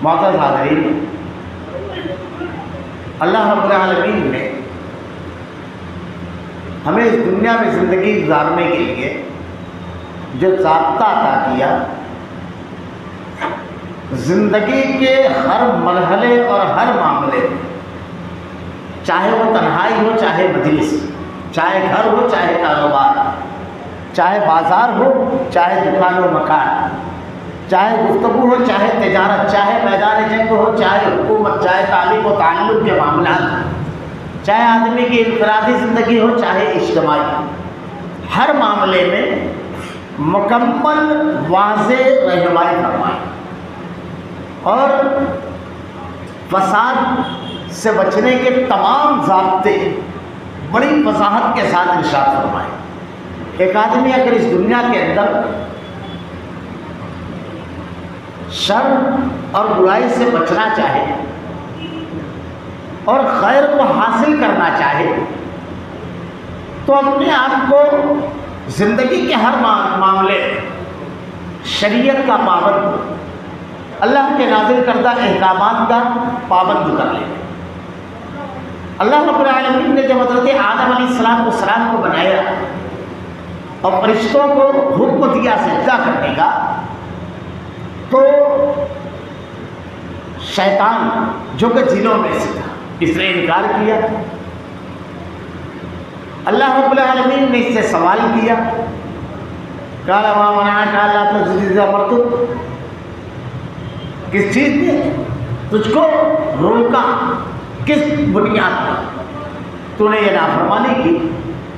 معزز حاضرین، اللہ رب العالمین نے ہمیں اس دنیا میں زندگی گزارنے کے لیے جو ضابطہ عطا کیا، زندگی کے ہر مرحلے اور ہر معاملے میں، چاہے وہ تنہائی ہو، چاہے مجلس، چاہے گھر ہو، چاہے کاروبار، چاہے بازار ہو، چاہے دکان و مکان، چاہے گفتگو ہو، چاہے تجارت، چاہے میدان جنگ ہو، چاہے حکومت، چاہے تعلیم و تعلق کے معاملات، چاہے آدمی کی انفرادی زندگی ہو، چاہے اجتماعی، ہر معاملے میں مکمل واضح رہنمائی فرمائی اور فساد سے بچنے کے تمام ضابطے بڑی وضاحت کے ساتھ ارشاد فرمائے۔ ایک آدمی اگر اس دنیا کے اندر شر اور برائی سے بچنا چاہے اور خیر کو حاصل کرنا چاہے تو اپنے آپ کو زندگی کے ہر معاملے شریعت کا پابند، اللہ کے نازل کردہ احکامات کا پابند کر لے۔ اللہ رب العالمین نے جب حضرت آدم علیہ السلام کو بنایا اور فرشتوں کو حکم دیا سجدہ کرنے کا، تو شیطان جو کہ جنوں میں سے تھا اس نے انکار کیا۔ اللہ رب العالمین نے اس سے سوال کیا، قال ما منعک الا تسجد اذ امرتک، کس چیز نے تجھ کو روکا، کس بنیاد پر تو نے یہ نافرمانی کی؟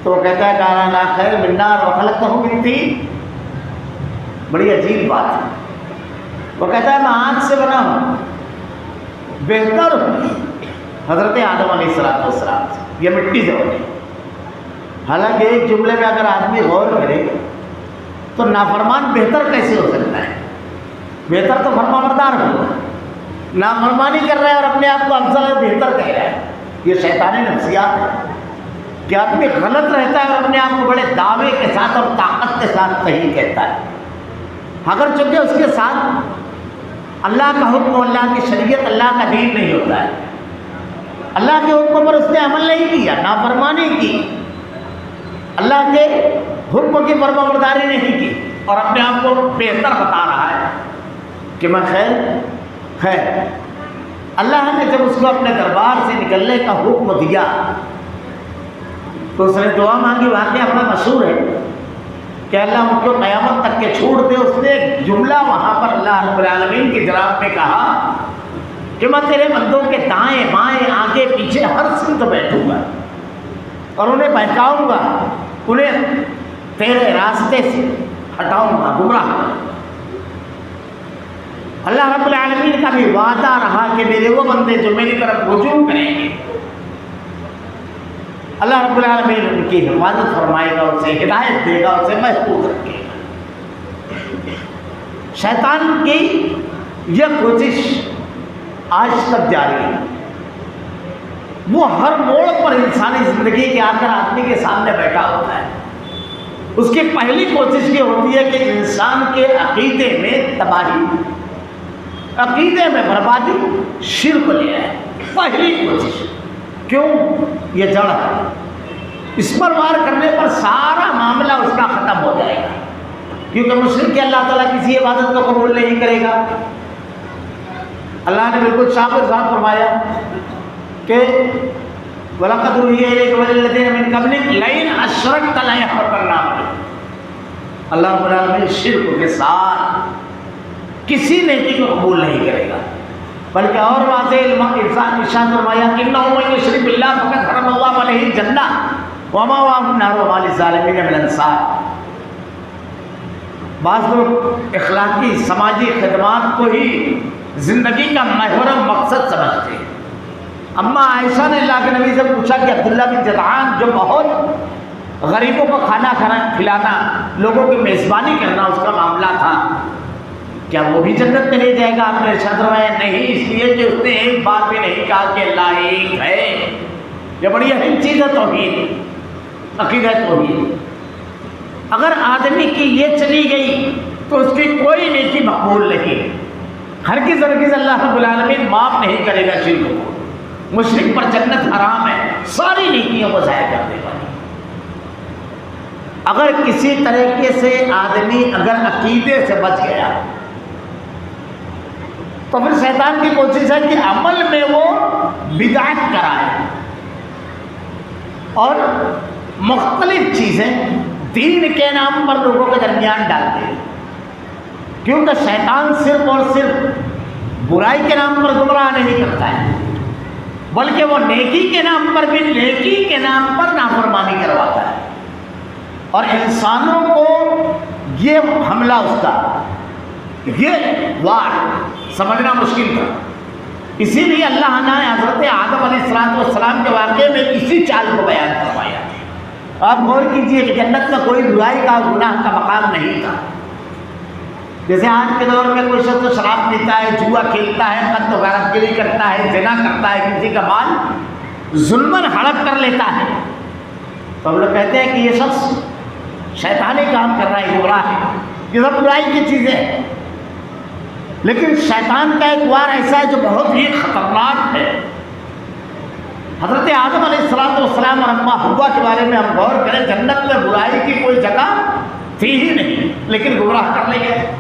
تو وہ کہتا ہے قال انا خیر من نار وخلقتہ من طین۔ بڑی عجیب بات ہے، وہ کہتا ہے میں آگ سے بنا ہوں، بہتر ہوں حضرت آدم علیہ السلام سے، یہ مٹی سے بنے۔ حالانکہ ایک جملے میں اگر آدمی غور کرے تو نافرمان بہتر کیسے ہو سکتا ہے؟ بہتر تو فرما بردار ہوگا، نافرمانی کر رہا ہے اور اپنے آپ کو افضل اور بہتر کہہ رہا ہے۔ یہ شیطانی نفسیات ہے کہ آدمی غلط رہتا ہے اور اپنے آپ کو بڑے دعوے کے ساتھ اور طاقت کے ساتھ صحیح کہتا ہے، اگر چونکہ اس کے ساتھ اللہ کا حکم، اللہ کی شریعت، اللہ کا دین نہیں ہوتا ہے، اللہ کے حکم پر اس نے عمل نہیں کیا، نافرمانی کی، اللہ کے حکم کی فرما برداری نہیں کی اور اپنے آپ کو بہتر بتا رہا ہے کہ میں خیر۔ اللہ نے جب اس کو اپنے دربار سے نکلنے کا حکم دیا تو اس نے دعا مانگی، واقعہ اپنا مشہور ہے کہ اللہ مجھ کو قیامت تک کے چھوڑ دے۔ اس نے ایک جملہ وہاں پر اللہ رب العالمین کی جناب میں کہا کہ میں تیرے بندوں کے دائیں بائیں آگے پیچھے ہر سمت بیٹھوں گا اور انہیں بہکاؤں گا، انہیں تیرے راستے سے ہٹاؤں گا، گمراہ۔ اللہ رب العالمین کا بھی وعدہ رہا کہ میرے وہ بندے جو میری طرف رجوع کریں گے، اللہ رب العالمین ان کی حفاظت فرمائے گا، اسے ہدایت دے گا، اسے محفوظ رکھے گا۔ شیطان کی یہ کوشش آج تک جاری ہے، وہ ہر موڑ پر انسانی زندگی کے آ کر آدمی کے سامنے بیٹھا ہوتا ہے۔ اس کی پہلی کوشش یہ ہوتی ہے کہ انسان کے عقیدے میں تباہی، عقیدے میں بربادی، شرک لے آئے، پہلی کوشش۔ کیوں؟ یہ جڑ ہے، اس پر وار کرنے پر سارا معاملہ اس کا ختم ہو جائے گا، کیونکہ مشرک کے اللہ تعالیٰ کسی عبادت کو قبول نہیں کرے گا۔ اللہ نے بالکل صاف فرمایا کہ وَلَقَدْ أُوحِيَ إِلَيْكَ وَإِلَى الَّذِينَ مِن قَبْلِكَ لَئِنْ أَشْرَكْتَ لَيَحْبَطَنَّ عَمَلُكَ۔ اللہ رب العالمین شرک کے ساتھ کسی نیکی کو قبول نہیں کرے گا، بلکہ اور واضح ارشاد فرمایا إِنَّهُ مَن يُشْرِكْ بِاللَّهِ فَقَدْ حَرَّمَ اللَّهُ عَلَيْهِ الْجَنَّةَ وَمَأْوَاهُ النَّارُ وَمَا لِلظَّالِمِينَ مِنْ أَنصَارٍ۔ بعض لوگ اخلاقی سماجی خدمات کو ہی زندگی کا محور مقصد سمجھتے ہیں۔ اما عائشہ نے اللہ کے نبی سے پوچھا کہ عبداللہ بن جدعان جو بہت غریبوں کو کھانا کھلانا، لوگوں کی میزبانی کرنا اس کا معاملہ تھا، کیا وہ بھی جنت میں نہیں جائے گا؟ آپ نے ارشاد فرمایا نہیں، اس لیے کہ اس نے ایک بار بھی نہیں کہا کہ اللہ ایک ہے۔ یہ بڑی اہم چیز ہے توحید، عقیدہ توحید۔ اگر آدمی کی یہ چلی گئی تو اس کی کوئی نیکی مقبول نہیں، ہرگز ہرگز اللہ رب العالمین معاف نہیں کرے گا شرک کو. مشرک پر جنت حرام ہے، ساری نیکیوں کو ضائع کر دے گا. اگر کسی طریقے سے آدمی اگر عقیدے سے بچ گیا تو پھر شیطان کی کوشش ہے کہ عمل میں وہ بدعت کرائے اور مختلف چیزیں دین کے نام پر لوگوں کے درمیان ڈالتے ہیں. کیونکہ شیطان صرف اور صرف برائی کے نام پر گمراہ نہیں کرتا ہے، بلکہ وہ نیکی کے نام پر بھی نیکی کے نام پر نافرمانی کرواتا ہے. اور انسانوں کو یہ حملہ اس کا، یہ وار سمجھنا مشکل تھا. اسی لیے اللہ نے حضرت آدم علیہ السلام کے واقعے میں اسی چال کو بیان کروایا. آپ غور کیجئے کہ جنت میں کوئی برائی کا گناہ کا مقام نہیں تھا. جیسے آج کے دور میں کوئی شخص شراب پیتا ہے، جوا کھیلتا ہے، قتل و غارت گری کرتا ہے، زنا کرتا ہے، کسی کا مال ظلماً ہڑپ کر لیتا ہے، تو ہم لوگ کہتے ہیں کہ یہ شخص شیطانی کام کر رہا ہے، گمراہ ہے. یہ سب برائی کی چیزیں ہیں. لیکن شیطان کا ایک وار ایسا ہے جو بہت ہی خطرناک ہے. حضرت آدم علیہ السلام اور اماں حوا کے بارے میں ہم غور کریں، جنت میں برائی کی کوئی جگہ تھی ہی نہیں، لیکن گمراہ کر لے گئے.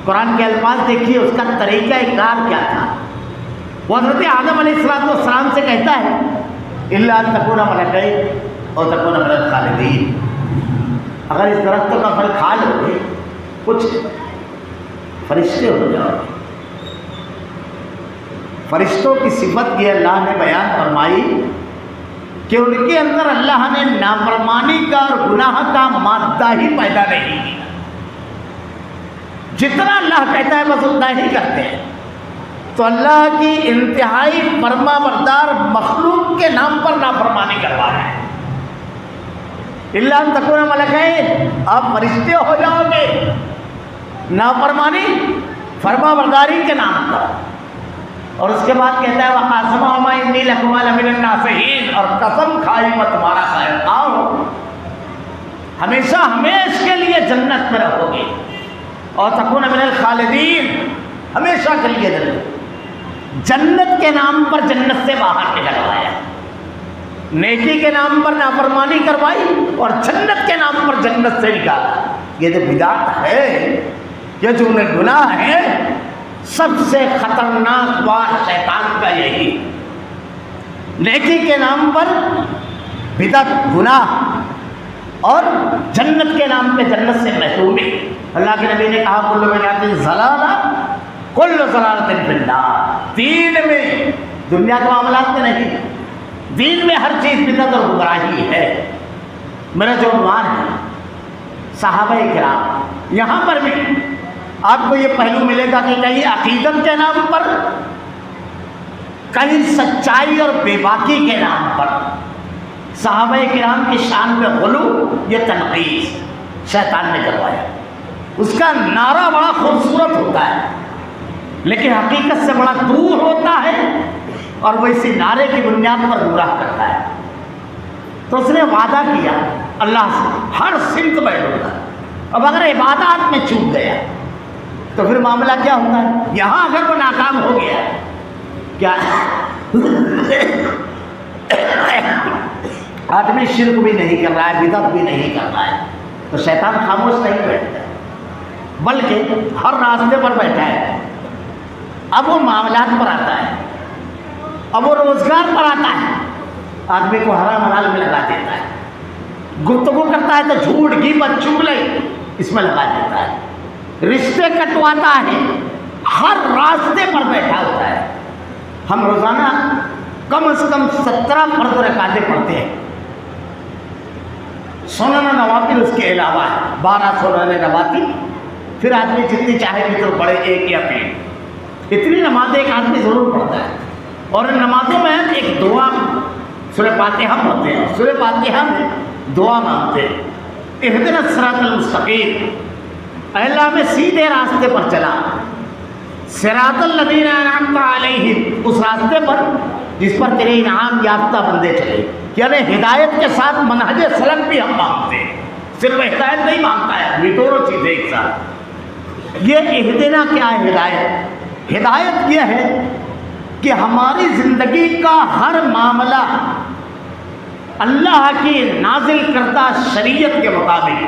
قرآن کے الفاظ دیکھیے، اس کا طریقہ کار کیا تھا. وہ حضرت آدم علیہ السلام سے کہتا ہے الا ان تکون ملکین اور تکون من الخالدین، اگر اس درختوں کا پھل کھا لو گے کچھ فرشتے ہو جاؤ گے. فرشتوں کی صفت یہ اللہ نے بیان فرمائی کہ ان کے اندر اللہ نے نافرمانی کا اور گناہ کا مادہ ہی پیدا نہیں کیا. جتنا اللہ کہتا ہے بس اتنا ہی کرتے ہیں. تو اللہ کی انتہائی فرما بردار مخلوق کے نام پر نافرمانی کروا رہے ہیں. الا ان تکون ملکین، آپ فرشتے ہو جاؤ گے، نافرمانی فرما برداری کے نام پر. اور اس کے بعد کہتا ہے وَقَاسَمَهُمَا إِنِّي لَكُمَا لَمِنَ النَّاصِحِينَ، اور قسم کھائی میں تمہارا خیر آؤ، ہمیشہ ہمیش کے لیے جنت میں رہو گے، اور تکون من الخالدین، ہمیشہ کے لیے جنت کے نام پر جنت سے باہر نکلوایا، نیکی کے نام پر نافرمانی کروائی اور جنت کے نام پر جنت سے نکالا. یہ جو بدعت ہے، یہ جو گناہ ہے، سب سے خطرناک وار شیطان کا یہی. نیکی کے نام پر بدعت، گناہ، اور جنت کے نام پہ جنت سے محرومی. اللہ کے نبی نے کہا کل بدعۃ ضلالہ کل ضلالۃ فی النار. دین میں، دنیا کے معاملات میں نہیں، دین میں ہر چیز بدعت اور گمراہی ہے. میرا جو عنوان ہے صحابہ کرام، یہاں پر بھی آپ کو یہ پہلو ملے گا کہ کہیں عقیدت کے نام پر، کہیں سچائی اور بے باکی کے نام پر صحابہ کرام کی شان میں غلو، یہ تنقیص شیطان نے کروایا. اس کا نعرہ بڑا خوبصورت ہوتا ہے لیکن حقیقت سے بڑا دور ہوتا ہے، اور وہ اسی نعرے کی بنیاد پر گمراہ کرتا ہے. تو اس نے وعدہ کیا اللہ سے ہر سمت میں ڈوبا. اب اگر عبادات میں چوک گیا تو پھر معاملہ کیا ہوتا ہے؟ یہاں اگر وہ ناکام ہو گیا، کیا آدمی شرک بھی نہیں کر رہا ہے، بدعت بھی نہیں کر رہا ہے، تو شیطان خاموش نہیں بیٹھتا ہے بلکہ ہر راستے پر بیٹھا ہے. اب وہ معاملات پر آتا ہے، اب وہ روزگار پر آتا ہے، آدمی کو حرام حلال میں لگا دیتا ہے. گفتگو کرتا ہے تو جھوٹ، غیبت، چغلی اس میں لگا دیتا ہے. رشتے کٹواتا ہے، ہر راستے پر بیٹھا ہوتا ہے. ہم روزانہ کم از کم 17 فرض رکعتیں پڑھتے ہیں. سنن نوافل اس کے علاوہ ہے 12 سنن نوافل. پھر آدمی جتنی چاہے بھی تو پڑھے، ایک یا پھر اتنی نمازیں ایک آدمی ضرور پڑھتا ہے. اور ان نمازوں میں ایک دعا سورہ فاتحہ پڑھتے ہیں. سورہ فاتحہ میں دعا مانگتے ہیں اہدنا الصراط المستقیم، اے اللہ میں سیدھے راستے پر چلا. صراط الذین انعمت علیہم، اس راستے پر جس پر تیرے انعام یافتہ بندے چلے. یعنی ہدایت کے ساتھ منہج سلف بھی ہم مانگتے ہیں، صرف ہدایت نہیں مانگتا ہے، یہ دونوں چیزیں ایک ساتھ. یہ اہدنا کیا ہے؟ ہدایت. ہدایت یہ ہے کہ ہماری زندگی کا ہر معاملہ اللہ کی نازل کردہ شریعت کے مطابق،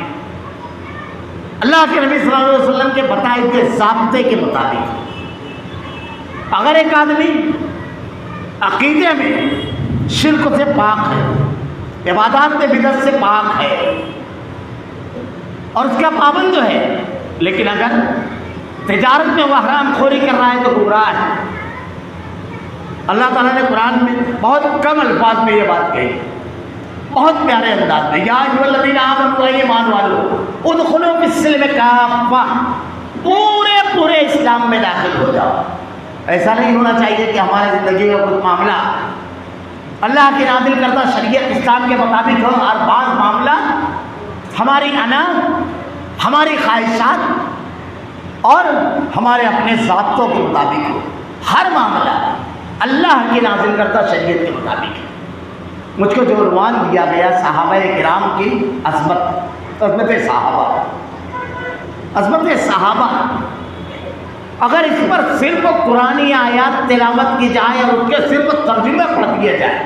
اللہ کے نبی صلی اللہ علیہ وسلم کے بتائے ہوئے ضابطے کے مطابق۔ اگر ایک آدمی عقیدے میں شرک سے پاک ہے، عبادات میں بدعت سے پاک ہے اور اس کا پابند ہے، لیکن اگر تجارت میں وہ حرام خوری کر رہا ہے تو گمراہ ہے۔ اللہ تعالیٰ نے قرآن میں بہت کم الفاظ میں یہ بات کہی، بہت پیارے انداز میں، یا ایھا الذین آمنوا، اے ایمان والو، ادخلوا فی السلم کافہ، پورے اسلام میں داخل ہو جاؤ۔ ایسا نہیں ہونا چاہیے کہ ہماری زندگی کا کچھ معاملہ اللہ کی نازل کردہ شریعت اسلام کے مطابق ہو اور بعض معاملہ ہماری انا، ہماری خواہشات اور ہمارے اپنے ضابطوں کے مطابق ہو۔ ہر معاملہ اللہ کی نازل کردہ شریعت کے مطابق ہے۔ مجھ کو جو عنوان دیا گیا صحابہ کرام کی عظمت صحابہ، اگر اس پر صرف قرآنی آیات تلاوت کی جائے اور اس کے صرف ترجمے پڑھ دیے جائے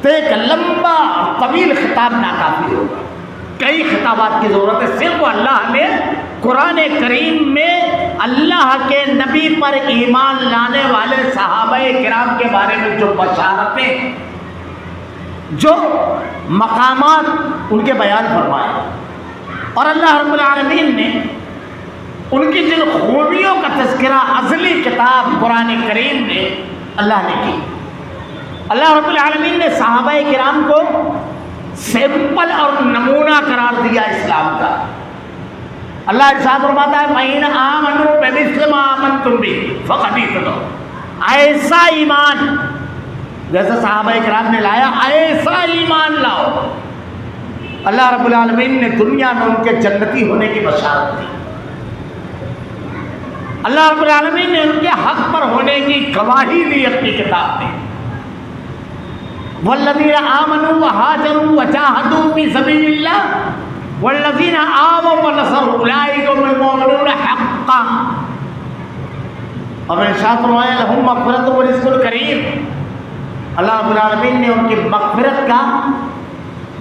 تو ایک لمبا طویل خطاب ناکافی ہوگا۔ کئی خطابات کی ضرورت ہے۔ صرف اللہ نے قرآن کریم میں اللہ کے نبی پر ایمان لانے والے صحابہ کرام کے بارے میں جو بشارتیں، جو مقامات ان کے بیان فرمائے، اور اللہ رب العالمین نے ان کی جن خوبیوں کا تذکرہ ازلی کتاب قرآن کریم نے اللہ نے کی۔ اللہ رب العالمین نے صحابہ کرام کو سیمپل اور نمونہ قرار دیا اسلام کا۔ اللہ ارشاد فرماتا ہے فَإِنْ آمَنُوا بِمِثْلِ مَا آمَنْتُمْ بِهِ فَقَدِ اهْتَدَوْا، ایسا ایمان جیسے صحابہ کرام نے لایا، ایسا ایمان لاؤ۔ اللہ رب العالمین نے دنیا میں ان کے جنتی ہونے کی بشارت دی۔ اللہ رب العالمین نے ان کے حق پر ہونے کی گواہی دی اپنی کتاب میں۔ والذین آمنوا وہاجروا وجاہدوا فی سبیل اللہ والذین آووا ونصروا اولئک هم المؤمنون حقا، اور ارشاد فرمایا لہم مغفرۃ ورزق کریم۔ اللہ رب العالمین نے ان کی مغفرت کا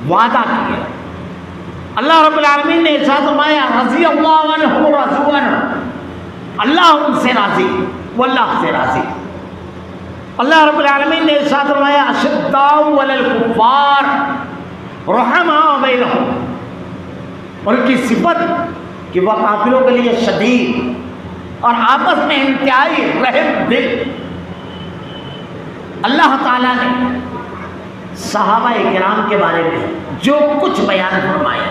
وعدہ کیا۔ اللہ رب العالمین نے ارشاد فرمایا رضی اللہ عنہم ورضوا عنہ، اللہ ان سے راضی، وہ اللہ سے راضی۔ اللہ رب العالمین نے ارشاد فرمایا اشداء علی الکفار رحماء بینہم، ان کی صفت کہ وہ کافروں کے لیے شدید اور آپس میں انتہائی رحم دل۔ اللہ تعالیٰ نے صحابہ کرام کے بارے میں جو کچھ بیان فرمایا،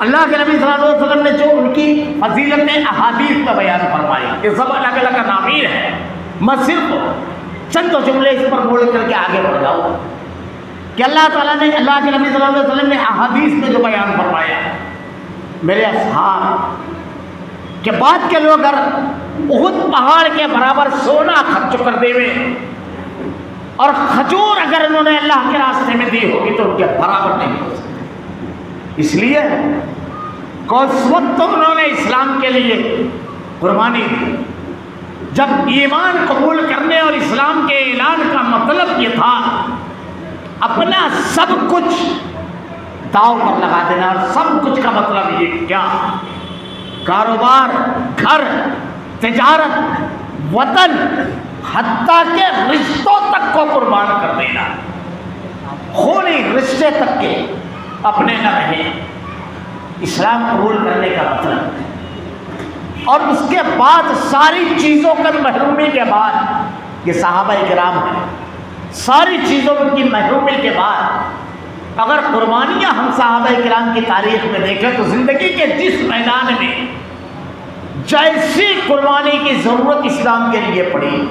اللہ کے نبی صلی اللہ علیہ وسلم نے جو ان کی فضیلتیں احادیث میں بیان فرمائی، یہ سب الگ الگ عناوین ہیں۔ میں صرف چند جملے اس پر بول کر کے آگے بڑھ جاؤں کہ اللہ تعالیٰ نے، اللہ کے نبی صلی اللہ علیہ وسلم نے احادیث میں جو بیان فرمایا، میرے اصحاب کے بعد کے لوگ اگر احد پہاڑ کے برابر سونا خرچ کر دے اور کھجور اگر انہوں نے اللہ کے راستے میں دی ہوگی تو ان کے برابر نہیں ہو سکتی۔ اس لیے اس وقت تو انہوں نے اسلام کے لیے قربانی دی جب ایمان قبول کرنے اور اسلام کے اعلان کا مطلب یہ تھا اپنا سب کچھ داؤ پر لگا دینا۔ اور سب کچھ کا مطلب یہ کیا؟ کاروبار، گھر، تجارت، وطن، حتیٰ کہ رشتوں تک کو قربان کر دینا، خونی رشتے تک کے اپنے نہ رہے، اسلام قبول کرنے کا مطلب۔ اور اس کے بعد ساری چیزوں کی محرومی کے بعد، یہ صحابہ کرام ہیں، ساری چیزوں کی محرومی کے بعد اگر قربانیاں ہم صحابہ کرام کی تاریخ میں دیکھیں تو زندگی کے جس میدان میں جیسی قربانی کی ضرورت اسلام کے لیے پڑی،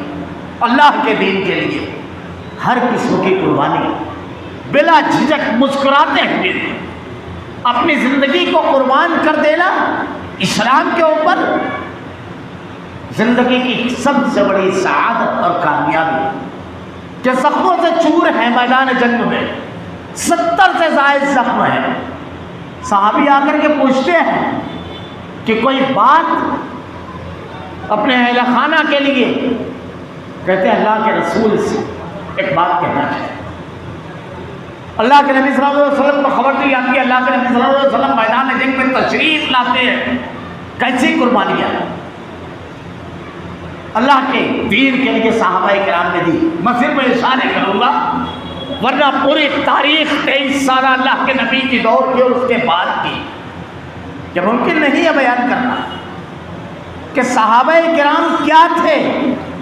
اللہ کے دین کے لیے ہر قسم کی قربانی بلا جھجک مسکراتے ہوئے اپنی زندگی کو قربان کر دینا اسلام کے اوپر زندگی کی سب سے بڑی سعادت اور کامیابی۔ کہ زخموں سے چور ہے میدان جنگ میں، 70 سے زائد زخم ہے، صحابی آ کر کے پوچھتے ہیں کہ کوئی بات اپنے اہل خانہ کے لیے کہتے ہیں اللہ کے رسول سے ایک بات کہنا چاہیے. اللہ کے نبی صلی اللہ علیہ وسلم کو خبر دی جاتی ہے. اللہ کے نبی صلی اللہ علیہ وسلم میدان جنگ میں تشریف لاتے ہیں. کیسی قربانیاں اللہ کے دین کے لیے صحابہ کرام نے دی. میں صرف اشارے کروں گا ورنہ پوری تاریخ 23 سالہ اللہ کے نبی کی دور کی اور اس کے بعد کی یہ ممکن نہیں ہے بیان کرنا کہ صحابہ کرام کیا تھے.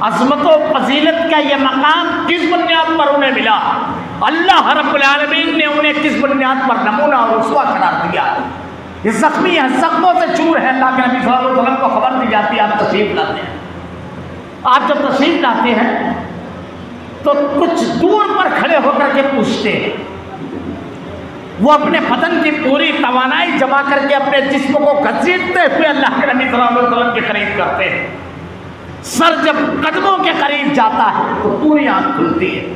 عظمت و فضیلت کا یہ مقام کس بنیاد پر انہیں ملا؟ اللہ رب العالمین نے انہیں کس بنیاد پر نمونہ اور اسوہ قرار دیا؟ یہ زخمی ہے، زخموں سے چور ہے. اللہ کے نبی صلی اللہ علیہ وسلم کو خبر دی جاتی ہے آپ تشریف لاتے ہیں. آپ جب تشریف لاتے ہیں تو کچھ دور پر کھڑے ہو کر کے پوچھتے ہیں. وہ اپنے بدن کی پوری توانائی جمع کر کے اپنے جسم کو گھسیٹتے ہوئے اللہ کے نبی صلی اللہ علیہ وسلم کے قریب کرتے ہیں. سر جب قدموں کے قریب جاتا ہے تو پوری آنکھ کھلتی ہے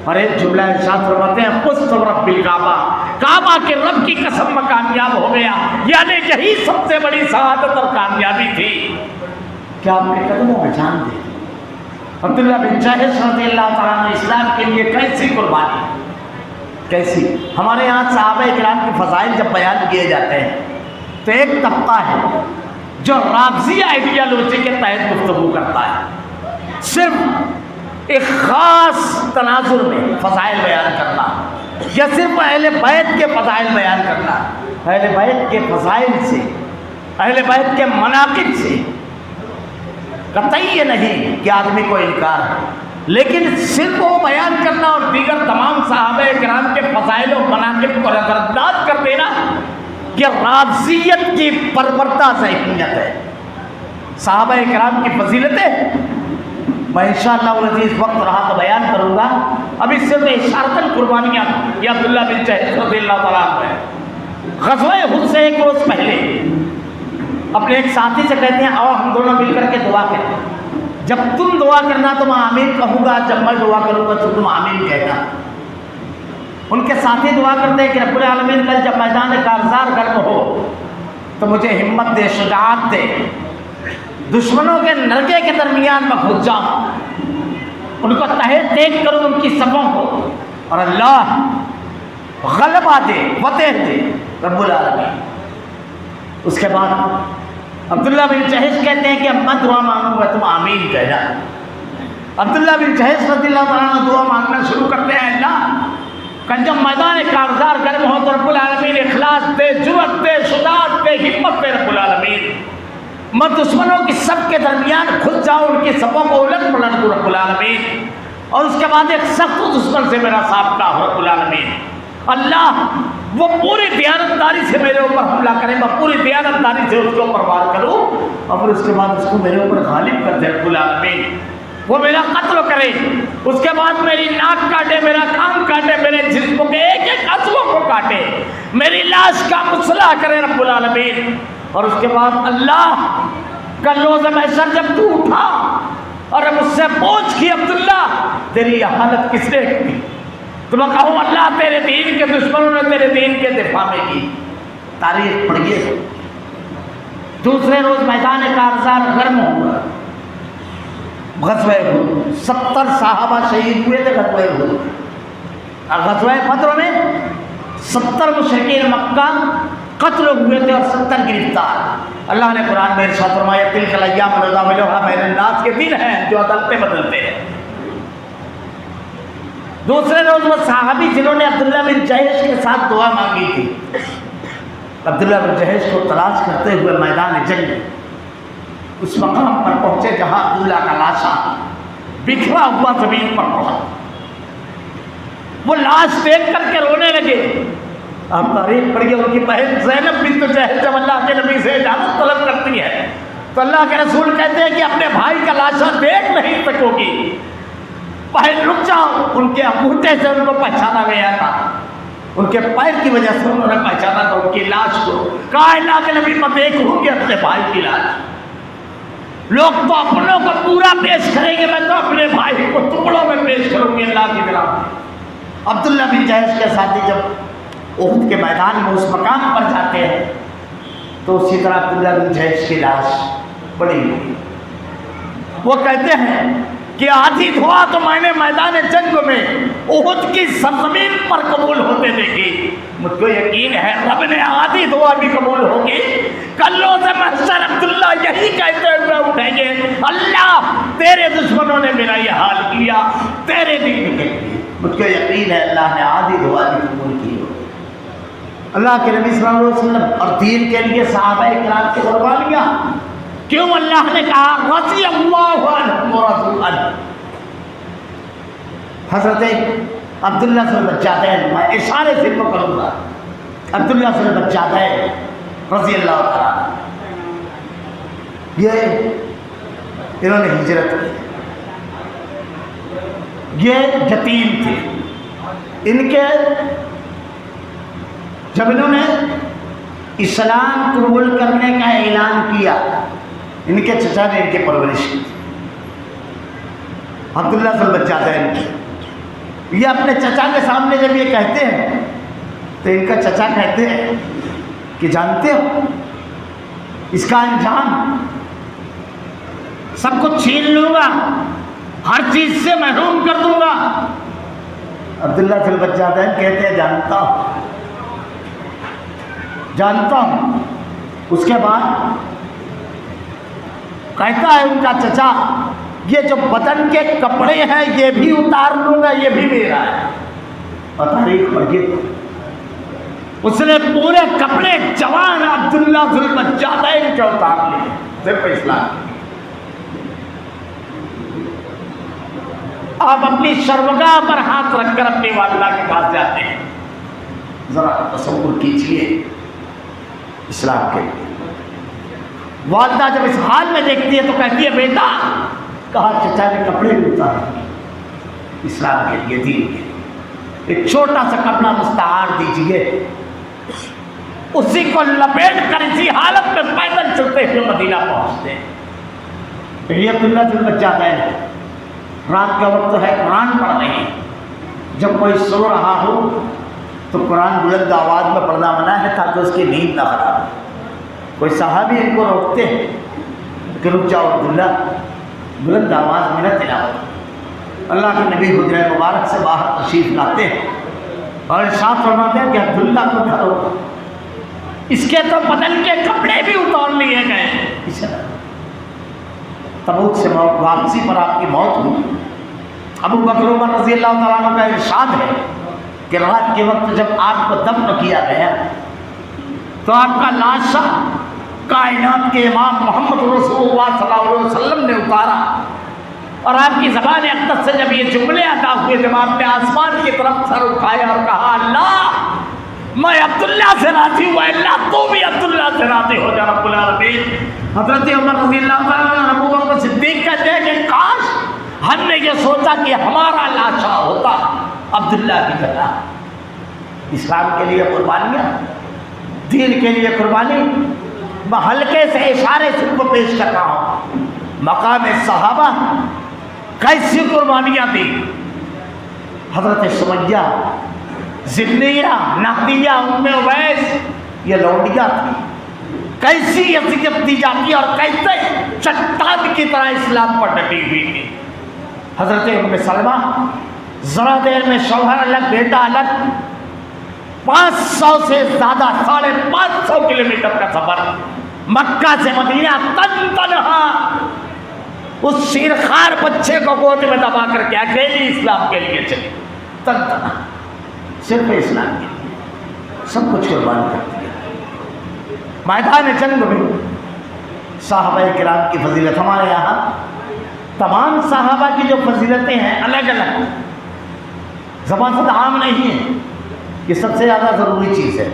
اور ایک جملہ ارشاد فرماتے ہیں فزت برب الکعبہ، کعبہ کے رب کی قسم میں کامیاب ہو گیا. یعنی یہی سب سے بڑی سعادت اور کامیابی تھی کہ آپ کے قدموں میں جان دے. عبداللہ بن جحش رضی اللہ تعالیٰ عنہ اسلام کے لیے کیسی قربانی، کیسی. ہمارے یہاں صحابہ کرام کی فضائل جب بیان کیے جاتے ہیں تو ایک طبقہ ہے جو رافضی آئیڈیالوجی کے تحت گفتگو کرتا ہے. صرف ایک خاص تناظر میں فضائل بیان کرنا یا صرف اہل بیت کے فضائل بیان کرنا. اہل بیت کے فضائل سے، اہل بیت کے مناقب سے قطعی یہ نہیں کہ آدمی کو انکار ہے، لیکن صرف وہ بیان کرنا اور دیگر تمام صحابہ کرام کے فضائل و مناقب کو نظر انداز کر دینا یہ رافضیت کی پروردہ ذہنیت ہے. صحابہ کرام کی فضیلتیں میں انشاءاللہ العزیز وقت رہا تو بیان کروں گا. ابھی صرف اشارتاً قربانیاں یہ عبداللہ بن جحش رضی اللہ تعالیٰ عنہ غزوہ احد سے ایک روز پہلے اپنے ایک ساتھی سے کہتے ہیں آؤ ہم دونوں مل کر کے دعا کریں. جب تم دعا کرنا تو میں آمین کہوں گا، جب میں دعا کروں گا تو تم آمین کہنا. ان کے ساتھی دعا کرتے ہیں کہ رب العالمین کل جب میدان کارزار گرم ہو تو مجھے ہمت دے، شجاعت دے، دشمنوں کے نرگے کے درمیان میں گھس جاؤں، ان کو تہے دیکھ کروں ان کی صفوں کو، اور اللہ غلبہ دے، فتح دے رب العالمین. اس کے بعد عبداللہ بن جحش کہتے ہیں کہ اب میں دعا مانگوں گا تم آمین کہنا. عبداللہ بن جحش رضی اللہ تعالیٰ عنہ دعا مانگنا شروع کرتے ہیں اللہ کل جب میدان کارزار گرم ہو تو رب العالمین اخلاص دے، جرأت دے، شجاعت دے، ہمت دے رب العالمین. میں دشمنوں کی صف کے درمیان گھس جاؤں، ان کی صفوں کو الٹ پلٹ دوں رب العالمین، اور اس کے بعد ایک سخت دشمن سے میرا سابقہ ہو رب العالمین. اللہ وہ پوری دیانتداری سے میرے اوپر حملہ کرے، میں پوری دیانتداری سے اس کے اوپر وار کروں اور پھر اس کے بعد اس کو میرے اوپر غالب کر دے رب العالمین. وہ میرا قتل کرے، اس کے بعد میری ناک کاٹے، میرا کان کاٹے، میرے جسم کے ایک ایک عضو کو کاٹے، میری لاش کا مصلح کرے رب العالمین. اور اس کے بعد اللہ کا روز محشر جب تو اٹھا اور مجھ سے پوچھ کی عبداللہ تیری یہ حالت کس نے کی، تو میں کہوں اللہ تیرے دین کے دشمنوں نے تیرے دین کے دفاع میں کی. تاریخ پڑھیے. دوسرے روز میدان کارزار گرم ہوا، غزوہ احد 70 صحابہ شہید ہوئے تھے غزوہ احد. غزوہ بدر میں 70 مشرکین مکہ قتل ہوئے تھے اور 70 گرفتار. اللہ نے قرآن میں ارشاد فرمایا تلک الایام نداولها بین الناس، کے دن ہیں جو عدالتیں بدلتے ہیں. دوسرے روز وہ صحابی جنہوں نے عبداللہ بن جحش کے ساتھ دعا مانگی تھی، عبداللہ بن جحش کو تلاش کرتے ہوئے میدان جنگ اس مقام پر پہنچے جہاں عبداللہ کا لاشا بکھرا ہوا زمین پر پڑا. وہ لاش دیکھ کر کے رونے لگے. آپ تاریخ پڑھیے، ان کی بہن زینب بنت جحش جب اللہ کے نبی سے اجازت طلب کرتی ہے تو اللہ کے رسول کہتے ہیں کہ اپنے بھائی کا لاشا دیکھ نہیں سکو گی، بہن رک جاؤ. ان کے انگوٹھے سے ان کو پہچانا گیا تھا، ان کے پیر کی وجہ سے انہوں نے پہچانا تھا ان کی لاش کو. کہا اللہ کے نبی میں دیکھوں گی اپنے بھائی کی لاش. لوگ تو اپنوں کو پورا پیش کریں گے، میں تو اپنے بھائی کو ٹکڑوں میں پیش کروں گی اللہ کی طرف. عبداللہ بن جحش کے ساتھی جب احد کے میدان میں اس مقام پر جاتے ہیں تو اسی طرح عبداللہ بن جحش کی لاش پڑی ہوئی. وہ کہتے ہیں کہ آدھی دعا تو میں نے میدان جنگ میں احد کی سرزمین پر قبول ہوتے دیکھی، مجھ کو یقین ہے رب نے آدھی دعا بھی قبول ہوگی۔ کلوں سے محشر عبداللہ یہی کہتے ہوئے اٹھیں گے، اللہ تیرے دشمنوں نے میرا یہ حال کیا تیرے دین کے لیے، مجھ کو یقین ہے اللہ نے آدھی دعا بھی قبول کی ہوگی۔ اللہ کے نبی صلی اللہ علیہ وسلم اور دین کے لیے صحابہ کرام کی قربانیاں، کیوں اللہ نے کہا رضی اللہ عنہم ورضوا عنہ۔ حضرت عبداللہ سے بچادین، میں اشارے سے کروں گا، عبداللہ سے بچادین رضی اللہ تعالیٰ، یہ انہوں نے ہجرت کی، یہ یتیم تھے، ان کے جب انہوں نے اسلام قبول کرنے کا اعلان کیا، ان کے چچا نے ان کی پرورش کی، عبداللہ سے بچادین کی۔ یہ اپنے چچا کے سامنے جب یہ کہتے ہیں تو ان کا چچا کہتے ہیں کہ جانتے ہو اس کا انجام، سب کچھ چھین لوں گا، ہر چیز سے محروم کر دوں گا۔ عبداللہ سے بچادین کہتے ہیں جانتا ہوں، جانتا ہوں۔ اس کے بعد کہتا ہے ان کا چچا، یہ جو بدن کے کپڑے ہیں یہ بھی اتار لوں گا، یہ بھی میرا ہے۔ اور تاریخ پر یہ اس نے پورے کپڑے جوان عبداللہ ذو البجادین کے اتار لیے صرف اسلام کے۔ آپ اپنی شرمگاہ پر ہاتھ رکھ کر اپنی والدہ کے پاس جاتے ہیں، ذرا تصور کیجیے اسلام کے لیے۔ والدہ جب اس حال میں دیکھتی ہے تو کہتی ہے بیٹا، کہا چچا نے کپڑے بھی اتارے اسلام کے لیے، دین کے لیے، ایک چھوٹا سا کپڑا مستعار دیجیے، اسی کو لپیٹ کر اسی حالت میں پیدل چلتے ہوئے مدینہ پہنچتے ہیں۔ یہ عبداللہ سے بچاتا ہے، رات کا وقت ہے، قرآن پڑھ رہے ہیں، جب کوئی سو رہا ہو تو قرآن بلند آواز میں پڑھنا منع ہے تاکہ اس کی نیند نہ خراب ہو۔ کوئی صحابی ان کو روکتے ہیں کہ رک جاؤ عبداللہ، بلند آواز میں نہ تلاوت۔ اللہ کے نبی حجرہ مبارک سے باہر تشریف لاتے ہیں اور ارشاد فرماتے ہیں کہ عبداللہ کو نہ روکو، اس کے تو بدن کے کپڑے بھی اتار لیے گئے۔ تبوک سے واپسی پر آپ کی موت ہوئی۔ ابو بکر عمر رضی اللہ تعالیٰ عنہ کا ارشاد ہے کہ رات کے وقت جب آپ کو دفن کیا گیا تو آپ کا لاشا کائنات کے امام محمد رسول اللہ صلی اللہ علیہ وسلم نے اتارا، اور آپ کی زبان اقدس سے جب یہ جملے ادا ہوئے، جب آپ نے آسمان کی طرف سر اٹھایا اور کہا اللہ میں عبداللہ سے راضی ہوا، اللہ تو بھی عبداللہ سے راضی ہو جا رب العالمین۔ حضرت عمر رضی اللہ عنہ ابو بکر صدیق کہتے ہیں کہ کاش ہم نے یہ سوچا کہ ہمارا لاشا ہوتا عبداللہ کی جگہ۔ اسلام کے لیے قربانیاں، دین کے لیے قربانی، میں ہلکے سے اشارے سے کو پیش کر رہا ہوں۔ مقام صحابہ کیسی قربانیاں دی، حضرت سمیہ، زنیہ، نہدیہ، ام اویس، یہ لونڈیاں تھی، کیسی اذیت دی جاتی اور کیسے چٹان کی طرح اسلام پر ڈٹی ہوئی تھی۔ حضرت ام سلمہ، ذرا دیر میں شوہر الگ بیٹا الگ، 500 سے زیادہ 550 کلومیٹر کا سفر مکہ سے مدینہ، تنہا اس شیرخوار بچے کو گود میں دبا کر کے اکیلی اسلام کے لیے چلی، تنہا صرف اسلام کے لیے سب کچھ قربان کر دیا۔ میدان جنگ میں صحابہ کرام کی فضیلت، ہمارے یہاں تمام صحابہ کی جو فضیلتیں ہیں الگ الگ، زبان سے عام نہیں ہے، یہ سب سے زیادہ ضروری چیز ہے۔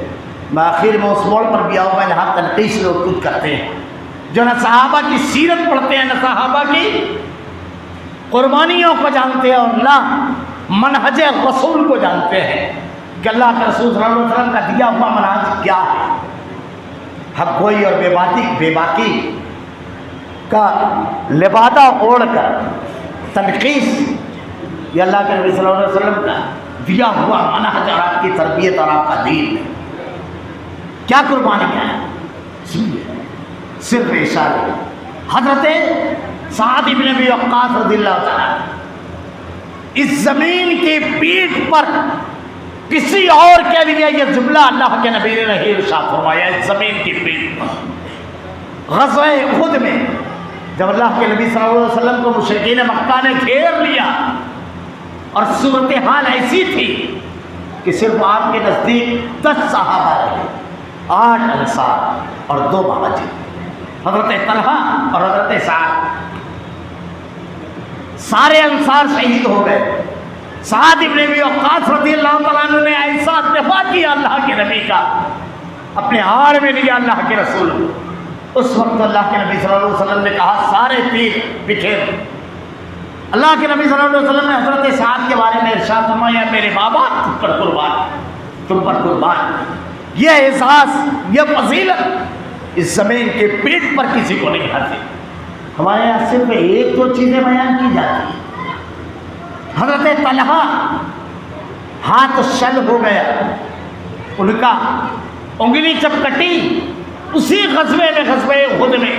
میں آخر میں اس موڑ پر بھی آؤں گا جہاں تنقید لوگ خود کرتے ہیں، جو نہ صحابہ کی سیرت پڑھتے ہیں، نہ صحابہ کی قربانیوں کو جانتے ہیں، اور نہ منہج رسول کو جانتے ہیں کہ اللہ کے رسول صلی اللہ علیہ وسلم کا دیا ہوا منہج کیا ہے۔ حق گوئی اور بے باکی کا لبادہ اوڑھ کر تنقید، یہ اللہ کے نبی صلی اللہ علیہ وسلم کا دیا ہوا منہج اور آپ کی تربیت اور آپ کا دین ہے۔ کیا قربانیاں ہیں؟ صرف اشارے۔ حضرت سعد ابن ابی وقاص رضی اللہ تعالیٰ اس زمین کی پیٹھ پر کسی اور کے لیے یہ جملہ اللہ کے نبی نے نہیں ارشاد فرمایا. اس زمین کی پیٹھ پر غزوہ احد میں جب اللہ کے نبی صلی اللہ علیہ وسلم کو مشرکین مکہ نے گھیر لیا اور صورتحال ایسی تھی کہ صرف آپ کے نزدیک 10 صحابہ رہے، 8 انصار اور 2 مہاجر، حضرت طلحہ اور حضرت سعد. سارے انصار شہید ہو گئے. سعد ابن ابی وقاص رضی اللہ تعالیٰ عنہ نے ایسا اتفاق کیا اللہ کے نبی کا، اپنے ہار میں لیا اللہ کے رسول. اس وقت اللہ کے نبی صلی اللہ علیہ وسلم نے کہا سارے تیر بکھیر. اللہ کے نبی صلی اللہ علیہ وسلم نے حضرت سعد کے بارے میں ارشاد فرمایا میرے بابا تم پر قربان، تم پر قربان. یہ احساس، یہ فضیلت اس زمین کے پیٹ پر کسی کو نہیں حاصل. ہمارے یہاں صرف ایک دو چیزیں بیان کی جاتی ہیں. حضرت طلحہ ہاتھ شل ہو گیا، ان کا انگلی جب کٹی اسی غزوے میں، غزوہ احد میں،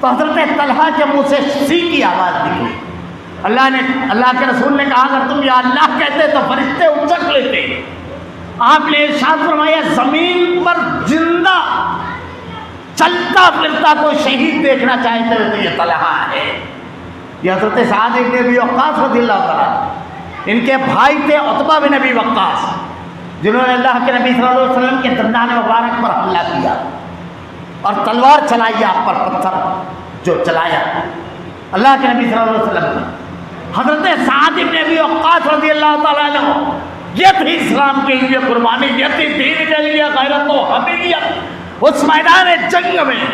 تو حضرت طلحہ کے منہ سے سی کی آواز نکلی. اللہ کے رسول نے کہا اگر تم یا اللہ کہتے تو فرشتے اچک لیتے. آپ نے ارشاد فرمایا زمین پر زندہ چلتا پھرتا کوئی شہید دیکھنا چاہتے ہو تو یہ طلحہ ہے. یہ حضرت سعد ابن ابی وقاص رضی اللہ تعالیٰ، ان کے بھائی تھے عتبہ بن ابی وقاص، جنہوں نے اللہ کے نبی صلی اللہ علیہ وسلم کے دندان مبارک پر حملہ کیا اور تلوار چلائی آپ پر، پتھر جو چلایا اللہ کے نبی صلی اللہ علیہ وسلم نے. حضرت سعد ابن ابی وقاص رضی اللہ تعالیٰ عنہ، یہ تھی اسلام کے لیے قربانی، یہ تھی دین کے لیے غیرت و حمیت. اس میدان جنگ میں